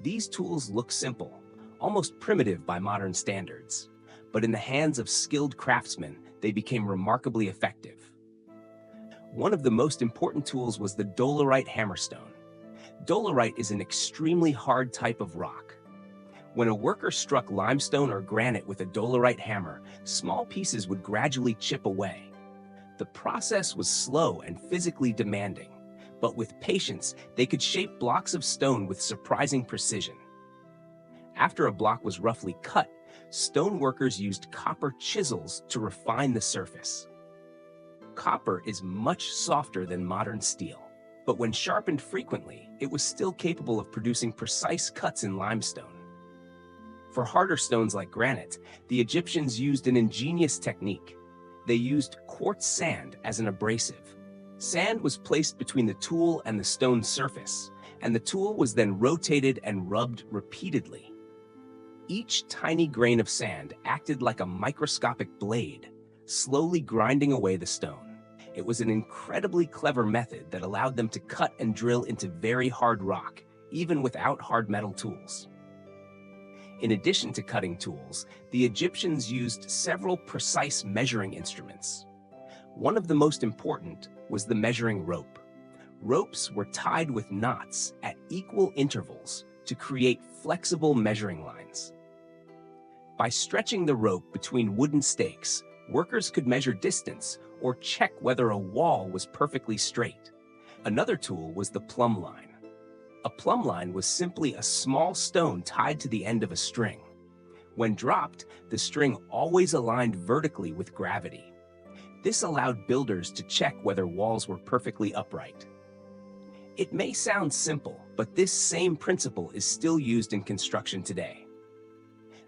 These tools look simple, almost primitive by modern standards, but in the hands of skilled craftsmen, they became remarkably effective. One of the most important tools was the dolerite hammerstone. Dolerite is an extremely hard type of rock. When a worker struck limestone or granite with a dolerite hammer, small pieces would gradually chip away. The process was slow and physically demanding, but with patience, they could shape blocks of stone with surprising precision. After a block was roughly cut, stone workers used copper chisels to refine the surface. Copper is much softer than modern steel, but when sharpened frequently, it was still capable of producing precise cuts in limestone. For harder stones like granite, the Egyptians used an ingenious technique. They used quartz sand as an abrasive. Sand was placed between the tool and the stone surface, and the tool was then rotated and rubbed repeatedly. Each tiny grain of sand acted like a microscopic blade, slowly grinding away the stone. It was an incredibly clever method that allowed them to cut and drill into very hard rock, even without hard metal tools. In addition to cutting tools, the Egyptians used several precise measuring instruments. One of the most important was the measuring rope. Ropes were tied with knots at equal intervals to create flexible measuring lines. By stretching the rope between wooden stakes, workers could measure distance or check whether a wall was perfectly straight. Another tool was the plumb line. A plumb line was simply a small stone tied to the end of a string. When dropped, the string always aligned vertically with gravity. This allowed builders to check whether walls were perfectly upright. It may sound simple, but this same principle is still used in construction today.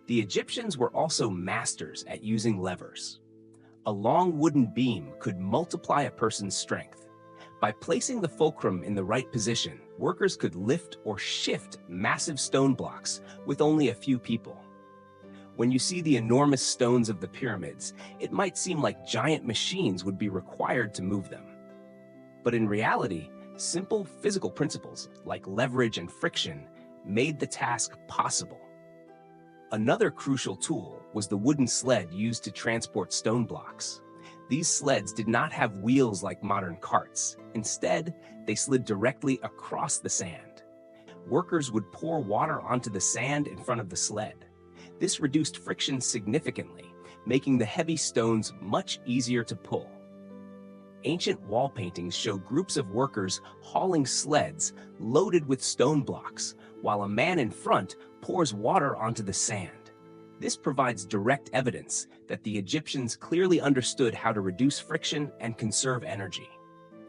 The Egyptians were also masters at using levers. A long wooden beam could multiply a person's strength. By placing the fulcrum in the right position, workers could lift or shift massive stone blocks with only a few people. When you see the enormous stones of the pyramids, it might seem like giant machines would be required to move them. But in reality, simple physical principles like leverage and friction made the task possible. Another crucial tool was the wooden sled used to transport stone blocks. These sleds did not have wheels like modern carts. Instead, they slid directly across the sand. Workers would pour water onto the sand in front of the sled. This reduced friction significantly, making the heavy stones much easier to pull. Ancient wall paintings show groups of workers hauling sleds loaded with stone blocks, while a man in front pours water onto the sand. This provides direct evidence that the Egyptians clearly understood how to reduce friction and conserve energy.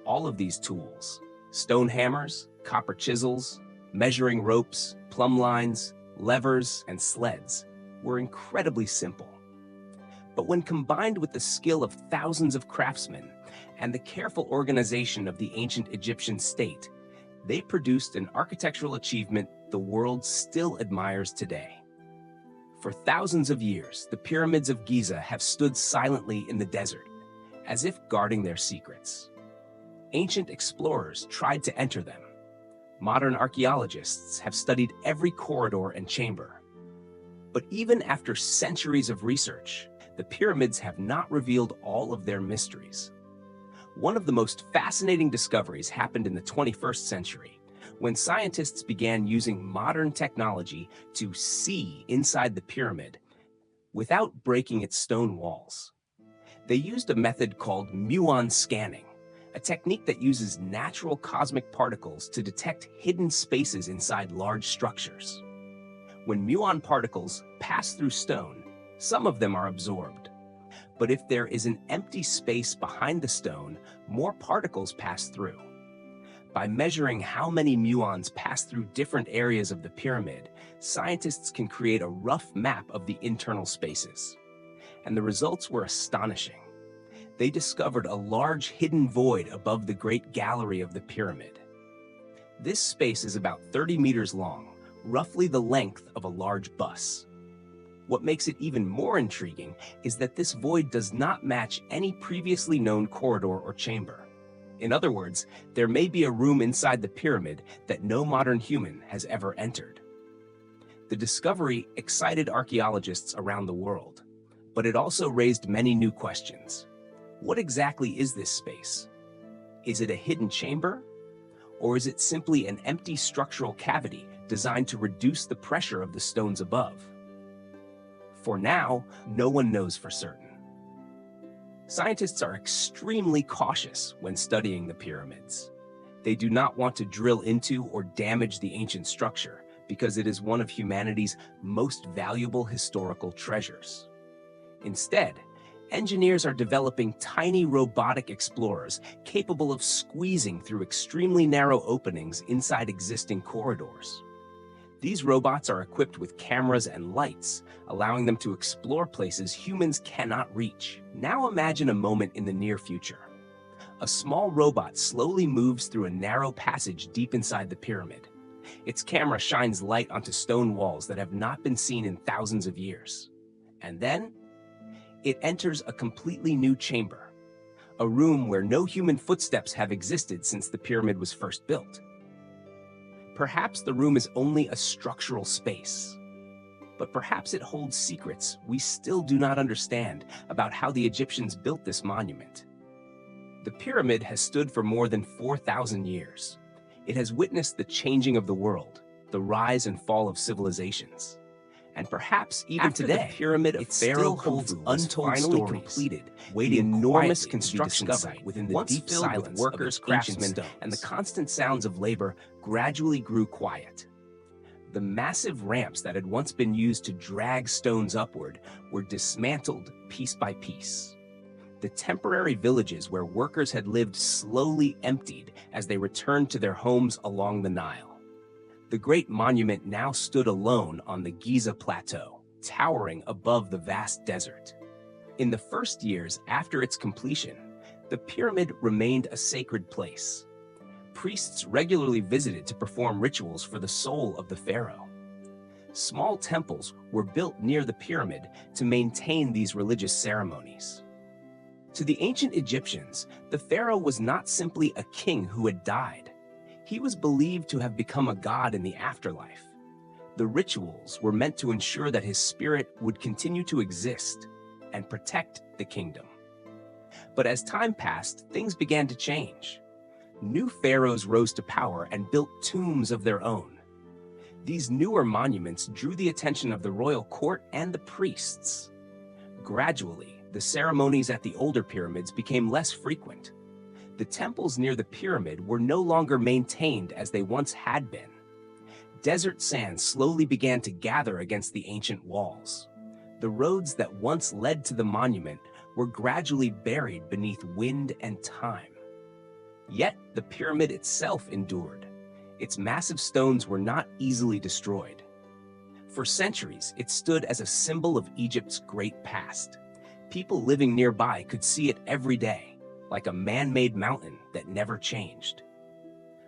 All of these tools, stone hammers, copper chisels, measuring ropes, plumb lines, levers, and sleds, were incredibly simple. But when combined with the skill of thousands of craftsmen and the careful organization of the ancient Egyptian state, they produced an architectural achievement the world still admires today. For thousands of years, the pyramids of Giza have stood silently in the desert, as if guarding their secrets. Ancient explorers tried to enter them. Modern archaeologists have studied every corridor and chamber. But even after centuries of research, the pyramids have not revealed all of their mysteries. One of the most fascinating discoveries happened in the 21st century, when scientists began using modern technology to see inside the pyramid without breaking its stone walls. They used a method called muon scanning, a technique that uses natural cosmic particles to detect hidden spaces inside large structures. When muon particles pass through stone, some of them are absorbed. But if there is an empty space behind the stone, more particles pass through. By measuring how many muons pass through different areas of the pyramid, scientists can create a rough map of the internal spaces. And the results were astonishing. They discovered a large hidden void above the Great Gallery of the pyramid. This space is about 30 meters long, roughly the length of a large bus. What makes it even more intriguing is that this void does not match any previously known corridor or chamber. In other words, there may be a room inside the pyramid that no modern human has ever entered. The discovery excited archaeologists around the world, but it also raised many new questions. What exactly is this space? Is it a hidden chamber? Or is it simply an empty structural cavity designed to reduce the pressure of the stones above? For now, no one knows for certain. Scientists are extremely cautious when studying the pyramids. They do not want to drill into or damage the ancient structure because it is one of humanity's most valuable historical treasures. Instead, engineers are developing tiny robotic explorers capable of squeezing through extremely narrow openings inside existing corridors. These robots are equipped with cameras and lights, allowing them to explore places humans cannot reach. Now imagine a moment in the near future. A small robot slowly moves through a narrow passage deep inside the pyramid. Its camera shines light onto stone walls that have not been seen in thousands of years. And then, it enters a completely new chamber, a room where no human footsteps have existed since the pyramid was first built. Perhaps the room is only a structural space, but perhaps it holds secrets we still do not understand about how the Egyptians built this monument. The pyramid has stood for more than 4,000 years. It has witnessed the changing of the world, the rise and fall of civilizations. And perhaps even today, the pyramid of Pharaoh holds untold stories, completed, the enormous construction site within the deep silence of workers, craftsmen, and the constant sounds of labor gradually grew quiet. The massive ramps that had once been used to drag stones upward were dismantled piece by piece. The temporary villages where workers had lived slowly emptied as they returned to their homes along the Nile. The great monument now stood alone on the Giza plateau, towering above the vast desert. In the first years after its completion, the pyramid remained a sacred place. Priests regularly visited to perform rituals for the soul of the pharaoh. Small temples were built near the pyramid to maintain these religious ceremonies. To the ancient Egyptians, the pharaoh was not simply a king who had died. He was believed to have become a god in the afterlife. The rituals were meant to ensure that his spirit would continue to exist and protect the kingdom. But as time passed, things began to change. New pharaohs rose to power and built tombs of their own. These newer monuments drew the attention of the royal court and the priests. Gradually, the ceremonies at the older pyramids became less frequent. The temples near the pyramid were no longer maintained as they once had been. Desert sand slowly began to gather against the ancient walls. The roads that once led to the monument were gradually buried beneath wind and time. Yet the pyramid itself endured. Its massive stones were not easily destroyed. For centuries, it stood as a symbol of Egypt's great past. People living nearby could see it every day, like a man-made mountain that never changed.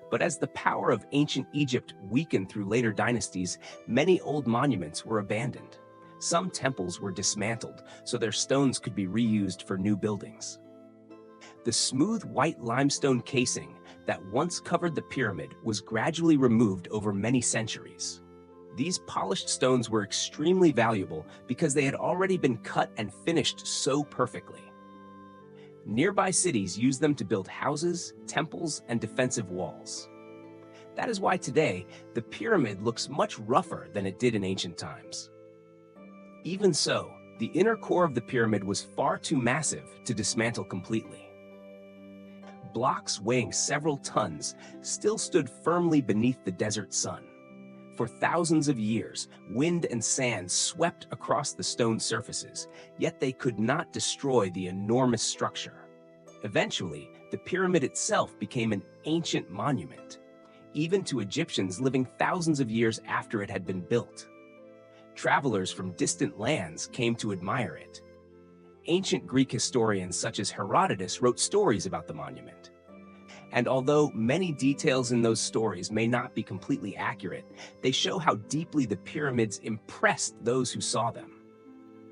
But as the power of ancient Egypt weakened through later dynasties, many old monuments were abandoned. Some temples were dismantled so their stones could be reused for new buildings. The smooth white limestone casing that once covered the pyramid was gradually removed over many centuries. These polished stones were extremely valuable because they had already been cut and finished so perfectly. Nearby cities used them to build houses, temples, and defensive walls. That is why today, the pyramid looks much rougher than it did in ancient times. Even so, the inner core of the pyramid was far too massive to dismantle completely. Blocks weighing several tons still stood firmly beneath the desert sun. For thousands of years, wind and sand swept across the stone surfaces, yet they could not destroy the enormous structure. Eventually, the pyramid itself became an ancient monument, even to Egyptians living thousands of years after it had been built. Travelers from distant lands came to admire it. Ancient Greek historians such as Herodotus wrote stories about the monument. And although many details in those stories may not be completely accurate, they show how deeply the pyramids impressed those who saw them.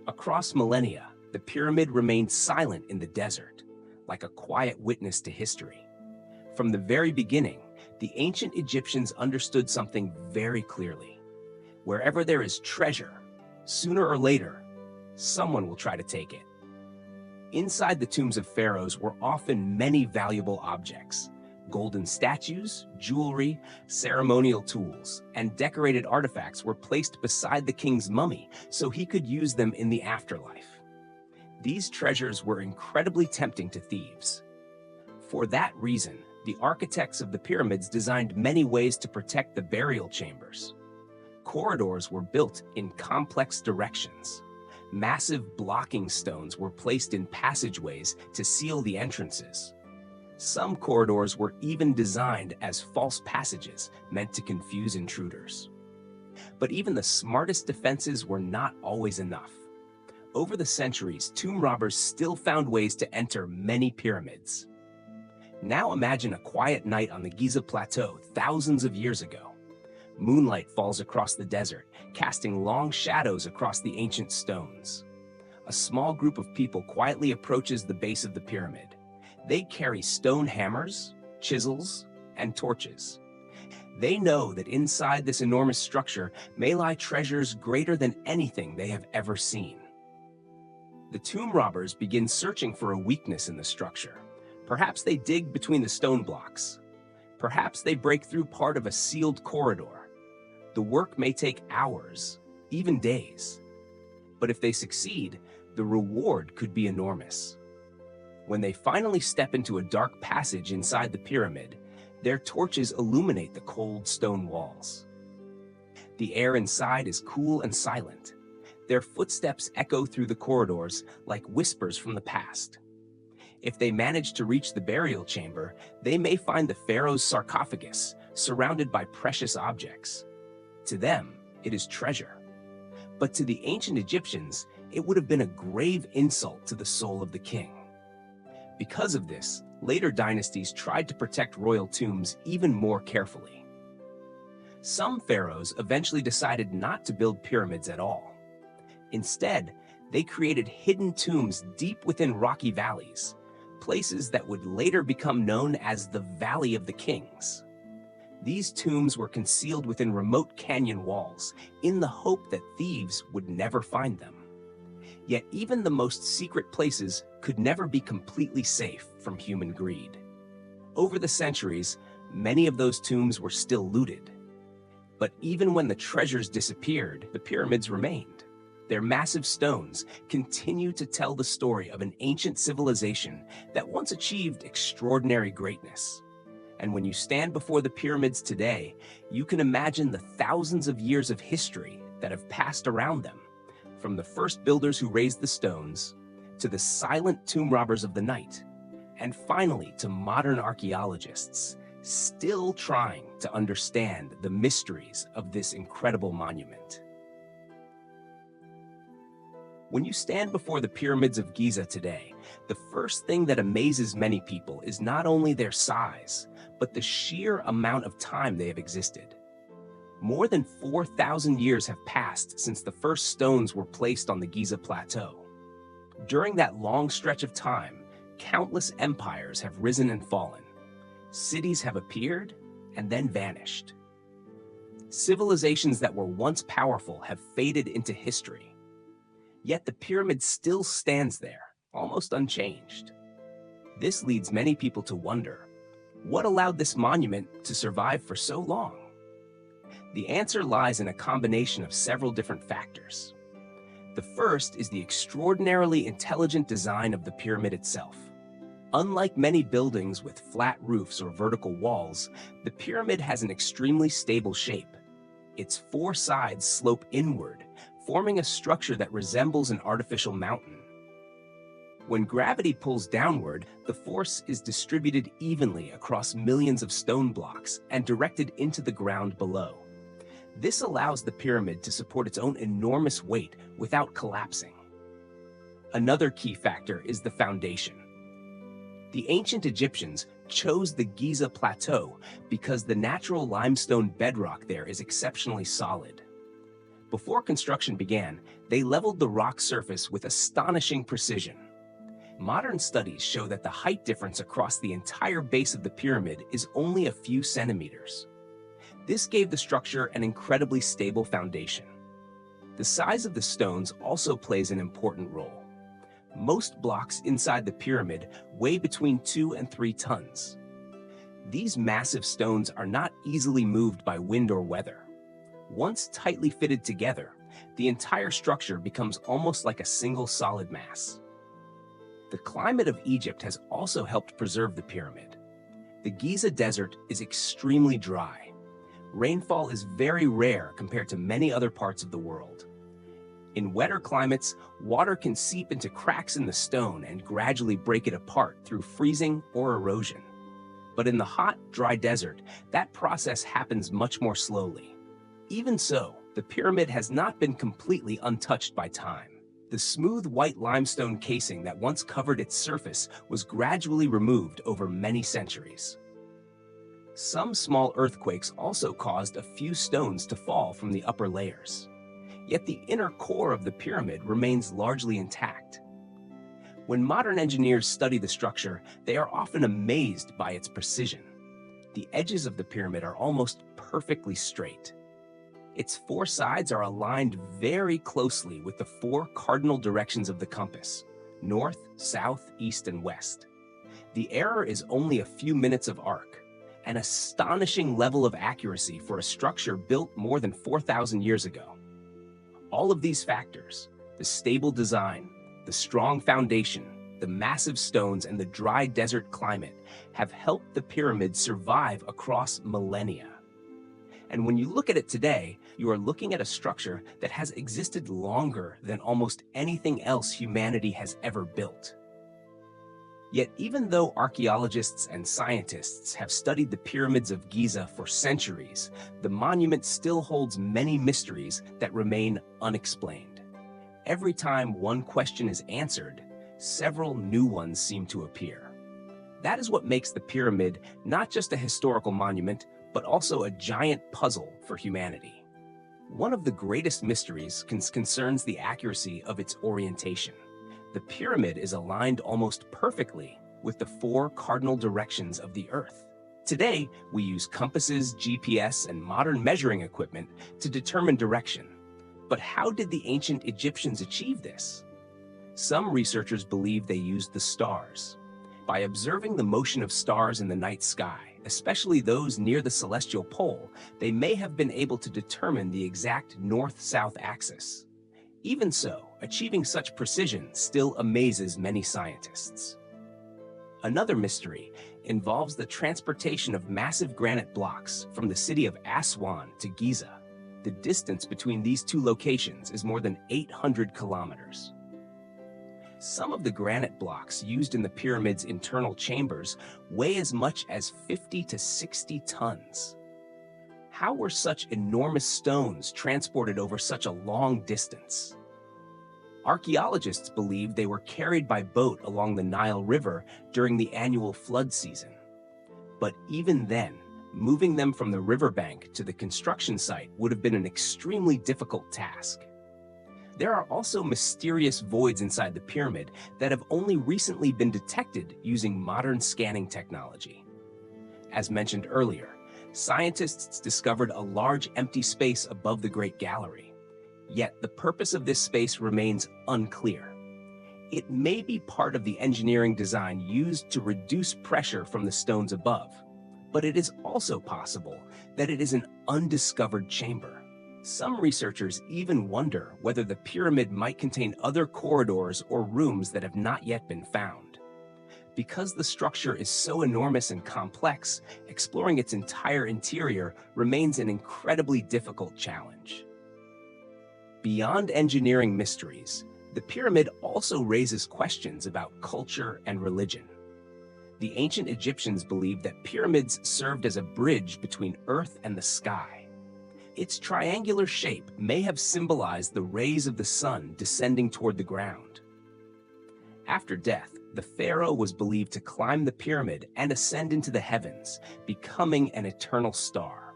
Across millennia, the pyramid remained silent in the desert, like a quiet witness to history. From the very beginning, the ancient Egyptians understood something very clearly. Wherever there is treasure, sooner or later, someone will try to take it. Inside the tombs of pharaohs were often many valuable objects: golden statues, jewelry, ceremonial tools, and decorated artifacts were placed beside the king's mummy so he could use them in the afterlife. These treasures were incredibly tempting to thieves. For that reason, the architects of the pyramids designed many ways to protect the burial chambers. Corridors were built in complex directions. Massive blocking stones were placed in passageways to seal the entrances. Some corridors were even designed as false passages meant to confuse intruders. But even the smartest defenses were not always enough. Over the centuries, tomb robbers still found ways to enter many pyramids. Now imagine a quiet night on the Giza plateau thousands of years ago. Moonlight falls across the desert, casting long shadows across the ancient stones. A small group of people quietly approaches the base of the pyramid. They carry stone hammers, chisels, and torches. They know that inside this enormous structure may lie treasures greater than anything they have ever seen. The tomb robbers begin searching for a weakness in the structure. Perhaps they dig between the stone blocks. Perhaps they break through part of a sealed corridor. The work may take hours, even days. But if they succeed, the reward could be enormous. When they finally step into a dark passage inside the pyramid, their torches illuminate the cold stone walls. The air inside is cool and silent. Their footsteps echo through the corridors like whispers from the past. If they manage to reach the burial chamber, they may find the pharaoh's sarcophagus, surrounded by precious objects. To them, it is treasure. But to the ancient Egyptians, it would have been a grave insult to the soul of the king. Because of this, later dynasties tried to protect royal tombs even more carefully. Some pharaohs eventually decided not to build pyramids at all. Instead, they created hidden tombs deep within rocky valleys, places that would later become known as the Valley of the Kings. These tombs were concealed within remote canyon walls, in the hope that thieves would never find them. Yet even the most secret places could never be completely safe from human greed. Over the centuries, many of those tombs were still looted. But even when the treasures disappeared, the pyramids remained. Their massive stones continue to tell the story of an ancient civilization that once achieved extraordinary greatness. And when you stand before the pyramids today, you can imagine the thousands of years of history that have passed around them, from the first builders who raised the stones, to the silent tomb robbers of the night, and finally to modern archaeologists, still trying to understand the mysteries of this incredible monument. When you stand before the pyramids of Giza today, the first thing that amazes many people is not only their size, but the sheer amount of time they have existed. More than 4,000 years have passed since the first stones were placed on the Giza plateau. During that long stretch of time, countless empires have risen and fallen. Cities have appeared and then vanished. Civilizations that were once powerful have faded into history. Yet the pyramid still stands there, almost unchanged. This leads many people to wonder, what allowed this monument to survive for so long? The answer lies in a combination of several different factors. The first is the extraordinarily intelligent design of the pyramid itself. Unlike many buildings with flat roofs or vertical walls, the pyramid has an extremely stable shape. Its four sides slope inward, forming a structure that resembles an artificial mountain. When gravity pulls downward, the force is distributed evenly across millions of stone blocks and directed into the ground below. This allows the pyramid to support its own enormous weight without collapsing. Another key factor is the foundation. The ancient Egyptians chose the Giza plateau because the natural limestone bedrock there is exceptionally solid. Before construction began, they leveled the rock surface with astonishing precision. Modern studies show that the height difference across the entire base of the pyramid is only a few centimeters. This gave the structure an incredibly stable foundation. The size of the stones also plays an important role. Most blocks inside the pyramid weigh between 2 and 3 tons. These massive stones are not easily moved by wind or weather. Once tightly fitted together, the entire structure becomes almost like a single solid mass. The climate of Egypt has also helped preserve the pyramid. The Giza desert is extremely dry. Rainfall is very rare compared to many other parts of the world. In wetter climates, water can seep into cracks in the stone and gradually break it apart through freezing or erosion. But in the hot, dry desert, that process happens much more slowly. Even so, the pyramid has not been completely untouched by time. The smooth white limestone casing that once covered its surface was gradually removed over many centuries. Some small earthquakes also caused a few stones to fall from the upper layers. Yet the inner core of the pyramid remains largely intact. When modern engineers study the structure, they are often amazed by its precision. The edges of the pyramid are almost perfectly straight. Its 4 sides are aligned very closely with the 4 cardinal directions of the compass: north, south, east, and west. The error is only a few minutes of arc, an astonishing level of accuracy for a structure built more than 4,000 years ago. All of these factors, the stable design, the strong foundation, the massive stones, and the dry desert climate, have helped the pyramid survive across millennia. And when you look at it today, you are looking at a structure that has existed longer than almost anything else humanity has ever built. Yet even though archaeologists and scientists have studied the pyramids of Giza for centuries, the monument still holds many mysteries that remain unexplained. Every time one question is answered, several new ones seem to appear. That is what makes the pyramid not just a historical monument, but also a giant puzzle for humanity. One of the greatest mysteries concerns the accuracy of its orientation. The pyramid is aligned almost perfectly with the 4 cardinal directions of the Earth. Today, we use compasses, GPS, and modern measuring equipment to determine direction. But how did the ancient Egyptians achieve this? Some researchers believe they used the stars. By observing the motion of stars in the night sky, especially those near the celestial pole, they may have been able to determine the exact north-south axis. Even so, achieving such precision still amazes many scientists. Another mystery involves the transportation of massive granite blocks from the city of Aswan to Giza. The distance between these 2 locations is more than 800 kilometers. Some of the granite blocks used in the pyramid's internal chambers weigh as much as 50 to 60 tons. How were such enormous stones transported over such a long distance? Archaeologists believe they were carried by boat along the Nile River during the annual flood season. But even then, moving them from the riverbank to the construction site would have been an extremely difficult task. There are also mysterious voids inside the pyramid that have only recently been detected using modern scanning technology. As mentioned earlier, scientists discovered a large empty space above the Great Gallery. Yet the purpose of this space remains unclear. It may be part of the engineering design used to reduce pressure from the stones above, but it is also possible that it is an undiscovered chamber. Some researchers even wonder whether the pyramid might contain other corridors or rooms that have not yet been found. Because the structure is so enormous and complex, exploring its entire interior remains an incredibly difficult challenge. Beyond engineering mysteries, the pyramid also raises questions about culture and religion. The ancient Egyptians believed that pyramids served as a bridge between Earth and the sky. Its triangular shape may have symbolized the rays of the sun descending toward the ground. After death, the pharaoh was believed to climb the pyramid and ascend into the heavens, becoming an eternal star.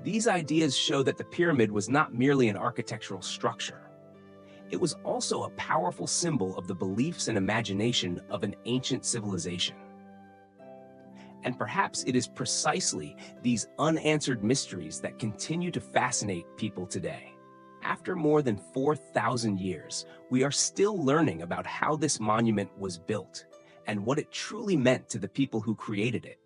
These ideas show that the pyramid was not merely an architectural structure. it was also a powerful symbol of the beliefs and imagination of an ancient civilization. And perhaps it is precisely these unanswered mysteries that continue to fascinate people today. After more than 4,000 years, we are still learning about how this monument was built and what it truly meant to the people who created it.